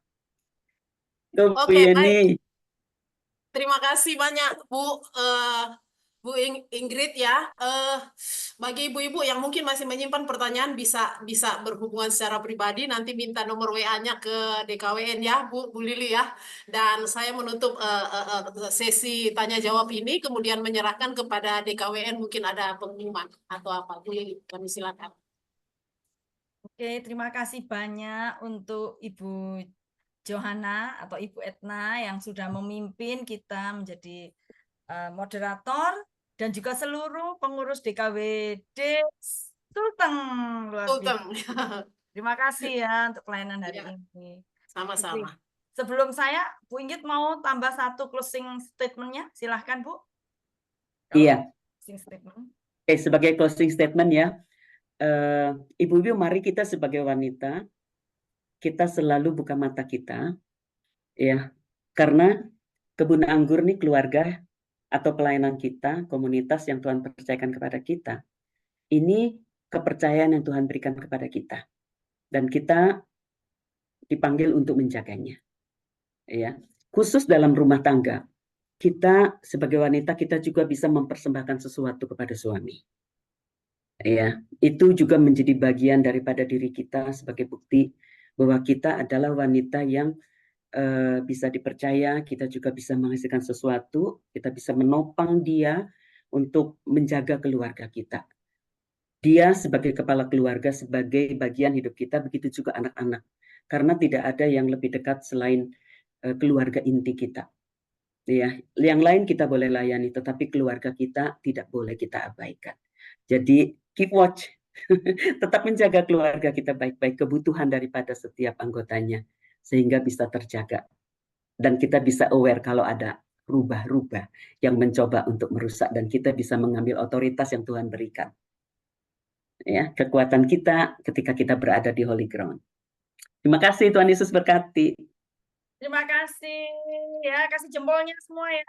Tuh, Bu Oke, baik. Yeni. Terima kasih banyak Bu Ingrid ya. Bagi ibu-ibu yang mungkin masih menyimpan pertanyaan bisa berhubungan secara pribadi, nanti minta nomor WA-nya ke DKWN ya, Bu Lili ya. Dan saya menutup sesi tanya jawab ini, kemudian menyerahkan kepada DKWN mungkin ada pengumuman atau apa. Bu Lili, kami silakan. Oke, terima kasih banyak untuk Ibu Johanna atau Ibu Etna yang sudah memimpin kita menjadi moderator dan juga seluruh pengurus DKWD Sulteng. Luar Sulteng. biasa. Terima kasih ya untuk pelayanan hari Ya, ini. sama-sama. Sebelum saya, Bu Inggit mau tambah satu closing statement-nya, silahkan Bu. Iya. Closing statement. Sebagai closing statement ya, ibu-ibu mari kita sebagai wanita, kita selalu buka mata kita, ya, karena kebun anggur nih keluarga atau pelayanan kita, komunitas yang Tuhan percayakan kepada kita, ini kepercayaan yang Tuhan berikan kepada kita, dan kita dipanggil untuk menjaganya, ya. Khusus dalam rumah tangga, kita sebagai wanita kita juga bisa mempersembahkan sesuatu kepada suami. Ya, itu juga menjadi bagian daripada diri kita sebagai bukti bahwa kita adalah wanita yang bisa dipercaya, kita juga bisa menghasilkan sesuatu, kita bisa menopang dia untuk menjaga keluarga kita. Dia sebagai kepala keluarga, sebagai bagian hidup kita, begitu juga anak-anak. Karena tidak ada yang lebih dekat selain keluarga inti kita. Ya, yang lain kita boleh layani, tetapi keluarga kita tidak boleh kita abaikan. Jadi keep watch, tetap menjaga keluarga kita baik-baik, kebutuhan daripada setiap anggotanya, sehingga bisa terjaga. Dan kita bisa aware kalau ada rubah-rubah yang mencoba untuk merusak, dan kita bisa mengambil otoritas yang Tuhan berikan. Ya, kekuatan kita ketika kita berada di holy ground. Terima kasih, Tuhan Yesus berkati. Terima kasih ya, kasih jempolnya semua ya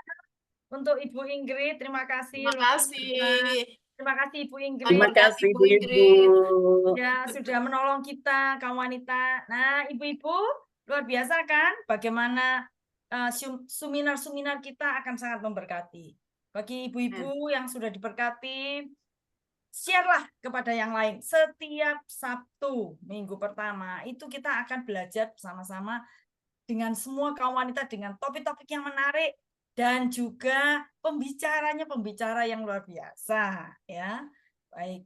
untuk Ibu Ingrid. Terima kasih. Terima kasih. Terima kasih Ibu Ingrid. Terima kasih Bu Ibu. Ingrid. Ya, sudah menolong kita kaum wanita. Nah, ibu-ibu luar biasa kan? Bagaimana seminar-seminar kita akan sangat memberkati. Bagi ibu-ibu yang sudah diberkati, share-lah kepada yang lain. Setiap Sabtu minggu pertama itu kita akan belajar bersama-sama dengan semua kaum wanita dengan topik-topik yang menarik dan juga pembicara yang luar biasa ya. Baik.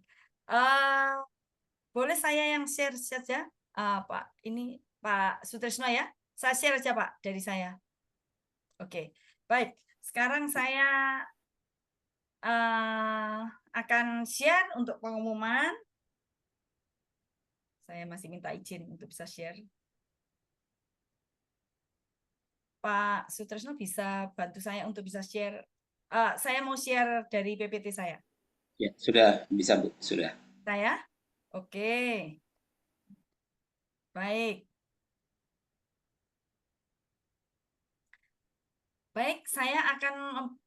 Boleh saya yang share saja, Pak? Ini Pak Sutrisno ya. Saya share aja Pak dari saya. Oke, baik. Sekarang saya akan share untuk pengumuman. Saya masih minta izin untuk bisa share. Pak Sutrisno bisa bantu saya untuk bisa share. Saya mau share dari PPT saya. Ya, sudah bisa Bu, sudah. Saya? Oke. Baik. Baik, saya akan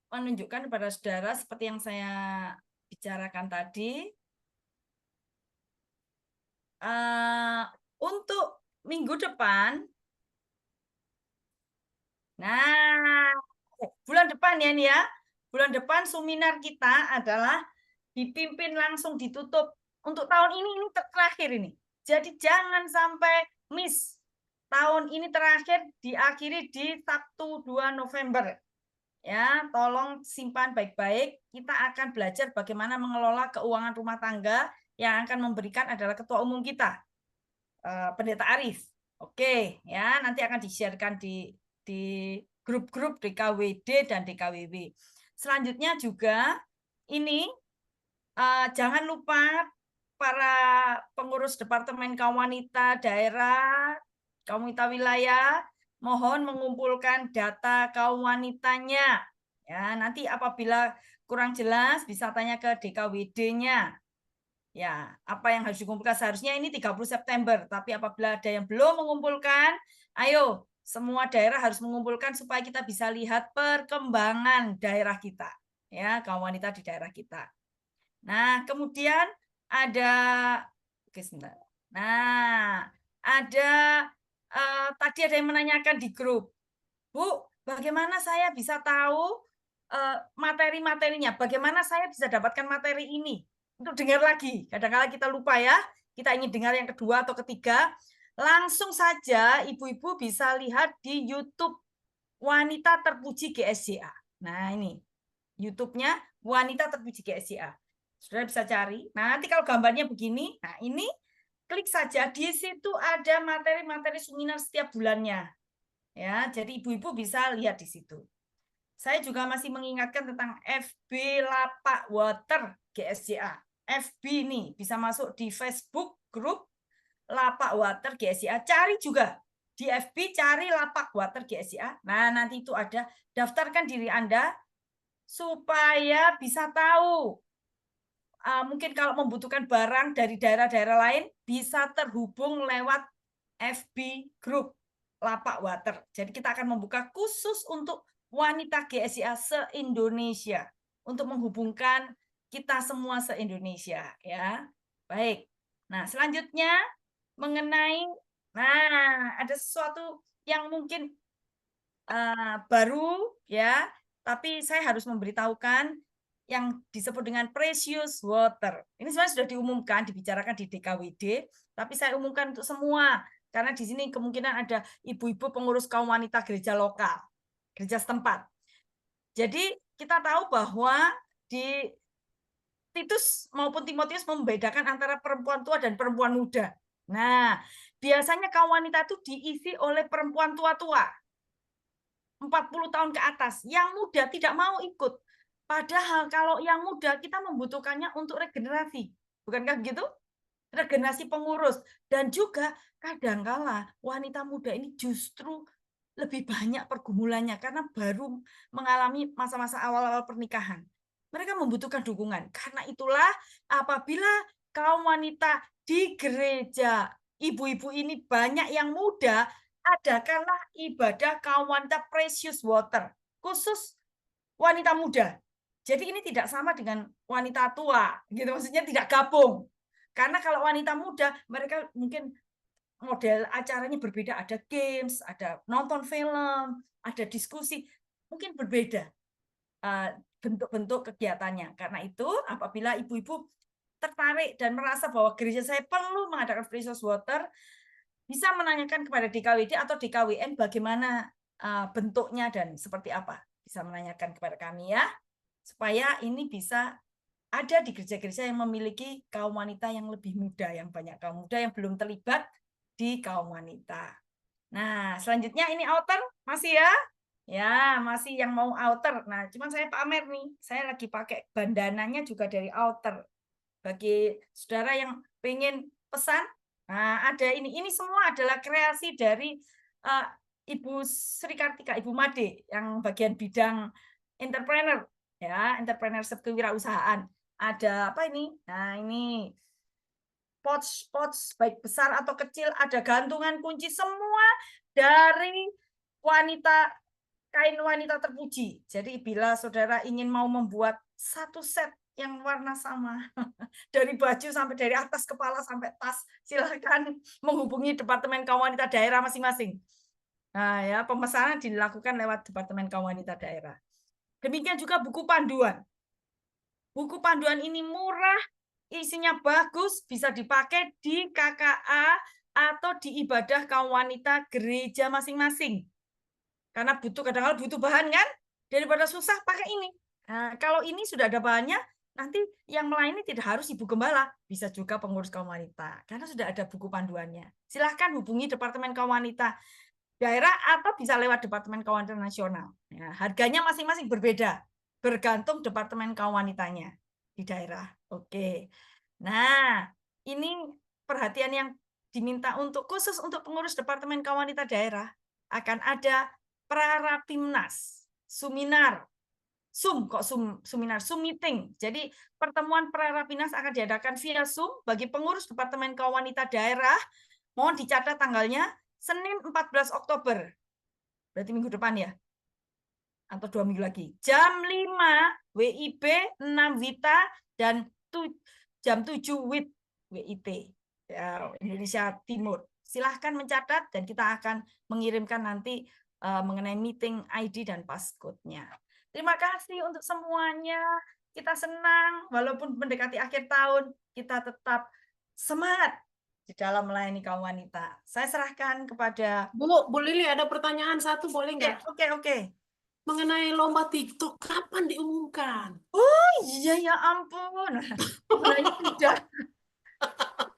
menunjukkan kepada saudara seperti yang saya bicarakan tadi. Untuk minggu depan, nah, bulan depan ya ini ya, bulan depan seminar kita adalah dipimpin langsung ditutup untuk tahun ini terakhir ini. Jadi jangan sampai miss. Tahun ini terakhir diakhiri di Sabtu 2 November. Ya, tolong simpan baik-baik. Kita akan belajar bagaimana mengelola keuangan rumah tangga yang akan memberikan adalah ketua umum kita, Pendeta Arif. Oke, ya, nanti akan di-sharekan di grup-grup DKWD dan DKWW. Selanjutnya juga ini jangan lupa para pengurus Departemen Kaum Wanita daerah, kaum wanita wilayah, mohon mengumpulkan data kaum wanitanya Ya, nanti apabila kurang jelas bisa tanya ke DKWD-nya. Ya, apa yang harus dikumpulkan seharusnya ini 30 September, tapi apabila ada yang belum mengumpulkan, ayo semua daerah harus mengumpulkan supaya kita bisa lihat perkembangan daerah kita, ya, kaum wanita di daerah kita. Nah, kemudian ada oke sebentar. Nah, ada tadi ada yang menanyakan di grup. Bu, bagaimana saya bisa tahu materi-materinya? Bagaimana saya bisa dapatkan materi ini? Untuk dengar lagi. Kadang-kadang kita lupa ya. Kita ingin dengar yang kedua atau ketiga. Langsung saja ibu-ibu bisa lihat di YouTube Wanita Terpuji GSJA. Nah, ini YouTube-nya Wanita Terpuji GSJA. Saudara bisa cari. Nah, nanti kalau gambarnya begini, nah ini klik saja. Di situ ada materi-materi seminar setiap bulannya. Ya, jadi ibu-ibu bisa lihat di situ. Saya juga masih mengingatkan tentang FB Lapak Water GSJA. FB ini bisa masuk di Facebook grup Lapak Water GSJA. Cari juga di FB, cari Lapak Water GSJA. Nah, nanti itu ada, daftarkan diri Anda supaya bisa tahu. Mungkin kalau membutuhkan barang dari daerah-daerah lain, bisa terhubung lewat FB Group Lapak Water. Jadi kita akan membuka khusus untuk wanita GSJA se-Indonesia untuk menghubungkan kita semua se-Indonesia, ya. Baik. Nah, selanjutnya mengenai ada sesuatu yang mungkin baru, ya, tapi saya harus memberitahukan yang disebut dengan precious water. Ini sebenarnya sudah diumumkan, dibicarakan di DKWD, tapi saya umumkan untuk semua karena di sini kemungkinan ada ibu-ibu pengurus kaum wanita gereja lokal, gereja setempat. Jadi kita tahu bahwa di Titus maupun Timotius membedakan antara perempuan tua dan perempuan muda. Nah, biasanya kaum wanita itu diisi oleh perempuan tua-tua, 40 tahun ke atas. Yang muda tidak mau ikut. Padahal kalau yang muda kita membutuhkannya untuk regenerasi. Bukankah begitu? Regenerasi pengurus. Dan juga kadangkala wanita muda ini justru lebih banyak pergumulannya karena baru mengalami masa-masa awal-awal pernikahan. Mereka membutuhkan dukungan. Karena itulah apabila kaum wanita di gereja ibu-ibu ini banyak yang muda, adakanlah ibadah kaum wanita precious water. Khusus wanita muda. Jadi ini tidak sama dengan wanita tua, gitu, maksudnya tidak gabung. Karena kalau wanita muda, mereka mungkin model acaranya berbeda, ada games, ada nonton film, ada diskusi, mungkin berbeda bentuk-bentuk kegiatannya. Karena itu, apabila ibu-ibu tertarik dan merasa bahwa gereja saya perlu mengadakan precious water, bisa menanyakan kepada DKWD atau DKWN bagaimana bentuknya dan seperti apa. Bisa menanyakan kepada kami ya, supaya ini bisa ada di gereja-gereja yang memiliki kaum wanita yang lebih muda, yang banyak kaum muda yang belum terlibat di kaum wanita. Nah, selanjutnya ini outer masih ya? Ya, masih yang mau outer. Nah, cuman saya pamer nih, saya lagi pakai bandananya juga dari outer. Bagi saudara yang pengen pesan, nah ada ini. Ini semua adalah kreasi dari Ibu Sri Kartika, Ibu Made, yang bagian bidang entrepreneur, ya, entrepreneurship kewirausahaan. Ada apa ini? Nah, ini pouch baik besar atau kecil, ada gantungan kunci, semua dari kain wanita terpuji. Jadi bila saudara ingin mau membuat satu set yang warna sama, dari baju sampai dari atas kepala sampai tas, silakan menghubungi Departemen Kaum Wanita Daerah masing-masing. Nah, ya, pemesanan dilakukan lewat Departemen Kaum Wanita Daerah. Demikian juga buku panduan. Buku panduan ini murah, isinya bagus, bisa dipakai di KKA atau di ibadah kaum wanita gereja masing-masing. Karena kadang-kadang butuh bahan kan, daripada susah pakai ini. Nah, kalau ini sudah ada bahannya, nanti yang melayani tidak harus ibu gembala, bisa juga pengurus kaum wanita, karena sudah ada buku panduannya. Silahkan hubungi Departemen Kaum Wanita Daerah atau bisa lewat Departemen Kaum Wanita Nasional. Ya, harganya masing-masing berbeda, bergantung Departemen Kaum Wanitanya di daerah. Oke. Nah, ini perhatian yang diminta khusus untuk pengurus Departemen Kaum Wanita Daerah. Akan ada Prarapimnas, Suminar, Zoom, kok seminar, Zoom meeting. Jadi pertemuan Prarapinas akan diadakan via Zoom bagi pengurus Departemen Kaum Wanita Daerah. Mohon dicatat tanggalnya Senin 14 Oktober. Berarti minggu depan ya? Atau 2 minggu lagi. Jam 5 WIB, 6 WITA, dan jam 7 WIT WIT ya, Indonesia Timur. Silahkan mencatat dan kita akan mengirimkan nanti mengenai meeting ID dan passcode-nya. Terima kasih untuk semuanya. Kita senang walaupun mendekati akhir tahun, kita tetap semangat di dalam melayani kaum wanita. Saya serahkan kepada Bu Lili, ada pertanyaan satu, boleh nggak? Oke. Mengenai lomba TikTok, kapan diumumkan? Oh iya ya ampun. Sebenarnya sudah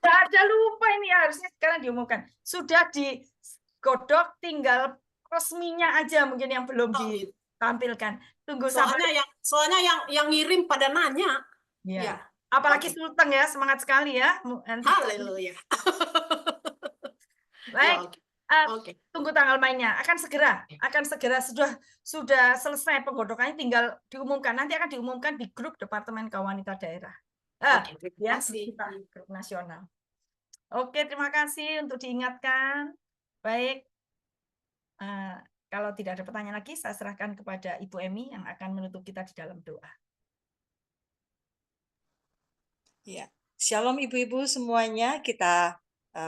ada, lupa ini, harusnya sekarang diumumkan. Sudah digodok, tinggal resminya aja mungkin yang belum ditampilkan. Tunggu sampai Soalnya yang ngirim pada nanya. ya. Ya. Apalagi Oke. Sulteng ya, semangat sekali ya. Nanti Haleluya. baik. Ya, oke. Oke. Tunggu tanggal mainnya. Akan segera sudah selesai penggodokannya, tinggal diumumkan. Nanti akan diumumkan di grup Departemen Kaum Wanita Daerah. Oke, terima Ya, kasih. kita grup nasional. Oke, terima kasih untuk diingatkan. Baik. Kalau tidak ada pertanyaan lagi, saya serahkan kepada Ibu Emi yang akan menutup kita di dalam doa. Ya, Shalom ibu-ibu semuanya, kita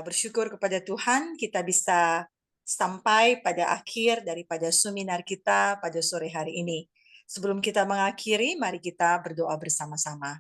bersyukur kepada Tuhan, kita bisa sampai pada akhir daripada seminar kita pada sore hari ini. Sebelum kita mengakhiri, mari kita berdoa bersama-sama.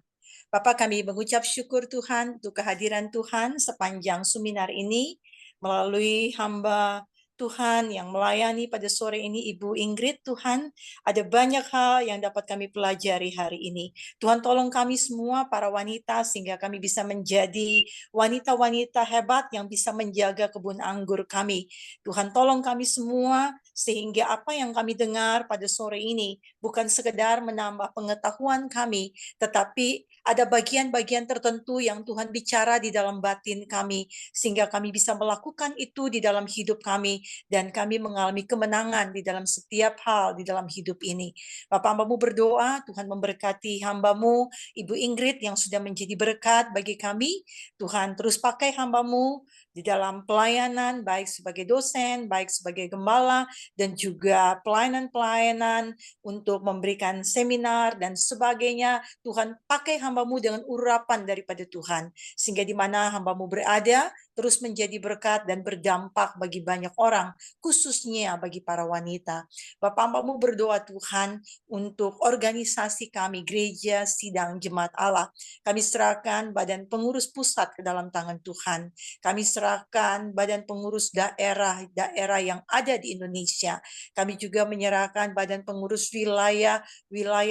Bapak, kami mengucap syukur Tuhan untuk kehadiran Tuhan sepanjang seminar ini, melalui hamba Tuhan yang melayani pada sore ini, Ibu Ingrid. Tuhan, ada banyak hal yang dapat kami pelajari hari ini. Tuhan, tolong kami semua para wanita sehingga kami bisa menjadi wanita-wanita hebat yang bisa menjaga kebun anggur kami. Tuhan, tolong kami semua sehingga apa yang kami dengar pada sore ini bukan sekedar menambah pengetahuan kami, tetapi ada bagian-bagian tertentu yang Tuhan bicara di dalam batin kami, sehingga kami bisa melakukan itu di dalam hidup kami, dan kami mengalami kemenangan di dalam setiap hal di dalam hidup ini. Bapak, hamba-Mu berdoa, Tuhan memberkati hamba-Mu, Ibu Ingrid, yang sudah menjadi berkat bagi kami. Tuhan terus pakai hamba-Mu di dalam pelayanan, baik sebagai dosen, baik sebagai gembala, dan juga pelayanan-pelayanan untuk memberikan seminar dan sebagainya. Tuhan, pakai hamba-Mu dengan urapan daripada Tuhan, sehingga di mana hamba-Mu berada, terus menjadi berkat dan berdampak bagi banyak orang, khususnya bagi para wanita. Bapak, hamba-Mu berdoa Tuhan untuk organisasi kami, Gereja Sidang Jemaat Allah. Kami serahkan badan pengurus pusat ke dalam tangan Tuhan. Kami serahkan badan pengurus daerah-daerah yang ada di Indonesia. Kami juga menyerahkan badan pengurus wilayah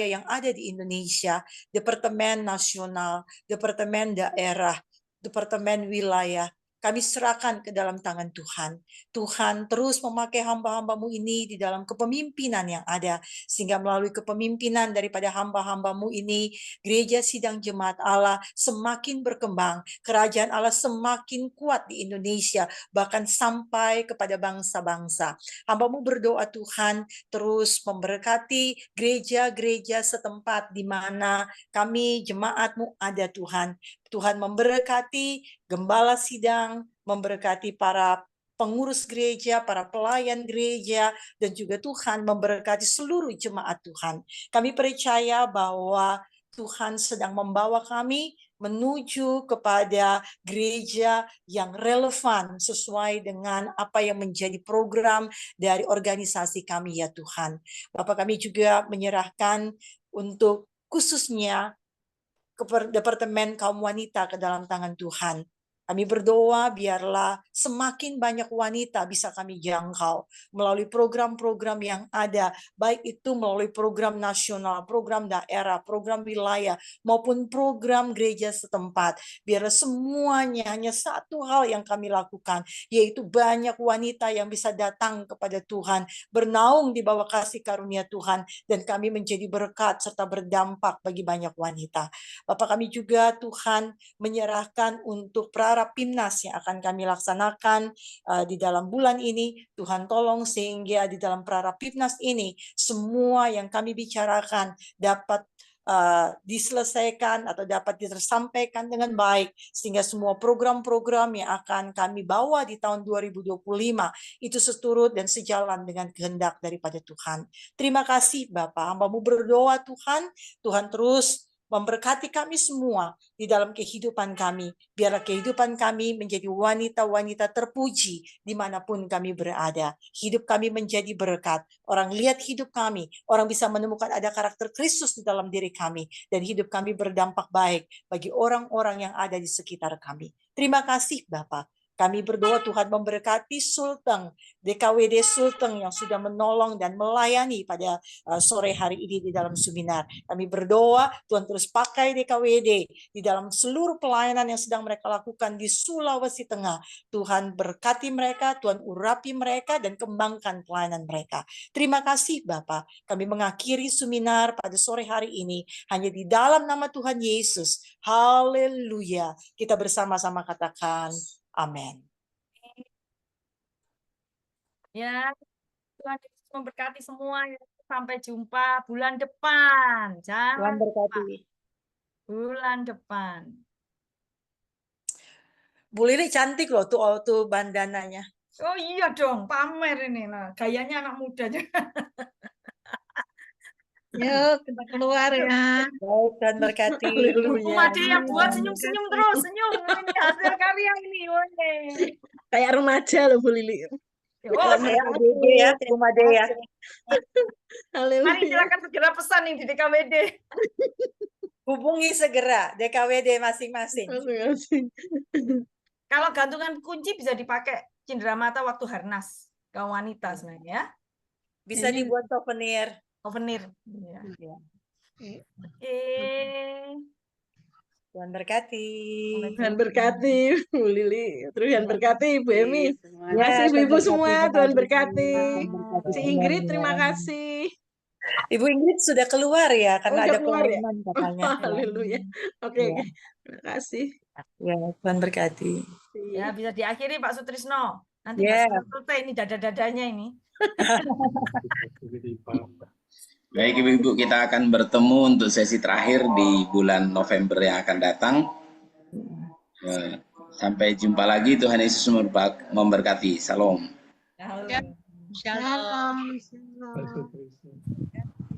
yang ada di Indonesia, Departemen Nasional, Departemen Daerah, Departemen Wilayah. Kami serahkan ke dalam tangan Tuhan. Tuhan terus memakai hamba-hamba-Mu ini di dalam kepemimpinan yang ada, sehingga melalui kepemimpinan daripada hamba-hamba-Mu ini, Gereja Sidang Jemaat Allah semakin berkembang, kerajaan Allah semakin kuat di Indonesia, bahkan sampai kepada bangsa-bangsa. Hamba-Mu berdoa Tuhan terus memberkati gereja-gereja setempat di mana kami jemaat-Mu ada Tuhan. Tuhan memberkati gembala sidang, memberkati para pengurus gereja, para pelayan gereja, dan juga Tuhan memberkati seluruh jemaat Tuhan. Kami percaya bahwa Tuhan sedang membawa kami menuju kepada gereja yang relevan sesuai dengan apa yang menjadi program dari organisasi kami ya Tuhan. Bapak, kami juga menyerahkan untuk khususnya Departemen Kaum Wanita ke dalam tangan Tuhan. Kami berdoa biarlah semakin banyak wanita bisa kami jangkau melalui program-program yang ada, baik itu melalui program nasional, program daerah, program wilayah, maupun program gereja setempat. Biarlah semuanya hanya satu hal yang kami lakukan, yaitu banyak wanita yang bisa datang kepada Tuhan, bernaung di bawah kasih karunia Tuhan, dan kami menjadi berkat serta berdampak bagi banyak wanita. Bapak, kami juga Tuhan menyerahkan untuk Prarapinas Prarapimnas yang akan kami laksanakan di dalam bulan ini. Tuhan tolong sehingga di dalam Prarapimnas ini semua yang kami bicarakan dapat diselesaikan atau dapat tersampaikan dengan baik, sehingga semua program-program yang akan kami bawa di tahun 2025 itu seturut dan sejalan dengan kehendak daripada Tuhan. Terima kasih Bapak, hamba-Mu berdoa Tuhan, Tuhan terus memberkati kami semua di dalam kehidupan kami. Biarlah kehidupan kami menjadi wanita-wanita terpuji dimanapun kami berada. Hidup kami menjadi berkat. Orang lihat hidup kami, orang bisa menemukan ada karakter Kristus di dalam diri kami. Dan hidup kami berdampak baik bagi orang-orang yang ada di sekitar kami. Terima kasih Bapak. Kami berdoa Tuhan memberkati Sulteng, DKWD Sulteng yang sudah menolong dan melayani pada sore hari ini di dalam seminar. Kami berdoa Tuhan terus pakai DKWD di dalam seluruh pelayanan yang sedang mereka lakukan di Sulawesi Tengah. Tuhan berkati mereka, Tuhan urapi mereka dan kembangkan pelayanan mereka. Terima kasih Bapak. Kami mengakhiri seminar pada sore hari ini hanya di dalam nama Tuhan Yesus. Haleluya. Kita bersama-sama katakan amin. Ya, Tuhan Yesus memberkati semua. Sampai jumpa bulan depan. Tuhan Jangan berkati. bulan depan. Bu Lili cantik loh tuh bandananya. Oh iya dong, pamer ini. Nah, gayanya anak muda. Yuk, kita keluar ya. Baik, Tuhan berkati. Made yang buat senyum-senyum terus, senyum. Ini hasil karya ini. Woi. Kayak remaja loh Bu Lili. Oh, Kayak ADG ya, Bu Made ya. mari silakan segera pesan nih di DKWD. Hubungi segera DKWD masing-masing. Kalau gantungan kunci bisa dipakai cenderamata waktu harnas kaum wanita sebenarnya ya. Bisa dibuat souvenir. Souvenir. Ya. Tuhan berkati. Tuhan berkati Bu Lili, Tuhan berkati Ibu Emi. Terima Ya, kasih Ibu-ibu Tuhan semua, berkati. Tuhan berkati. berkati Si Ingrid, semuanya. terima kasih. Ibu Ingrid sudah keluar ya karena Udah ada keluar ya? pengumuman katanya. Haleluya. Oke, Ya. oke. Terima kasih. Ya, Tuhan berkati. Ya, bisa diakhiri Pak Sutrisno. Nanti Ya. nggak selesai ini dada-dadanya ini. Baik Ibu-Ibu, kita akan bertemu untuk sesi terakhir di bulan November yang akan datang. Sampai jumpa lagi, Tuhan Yesus memberkati. Salam. Shalom. Shalom.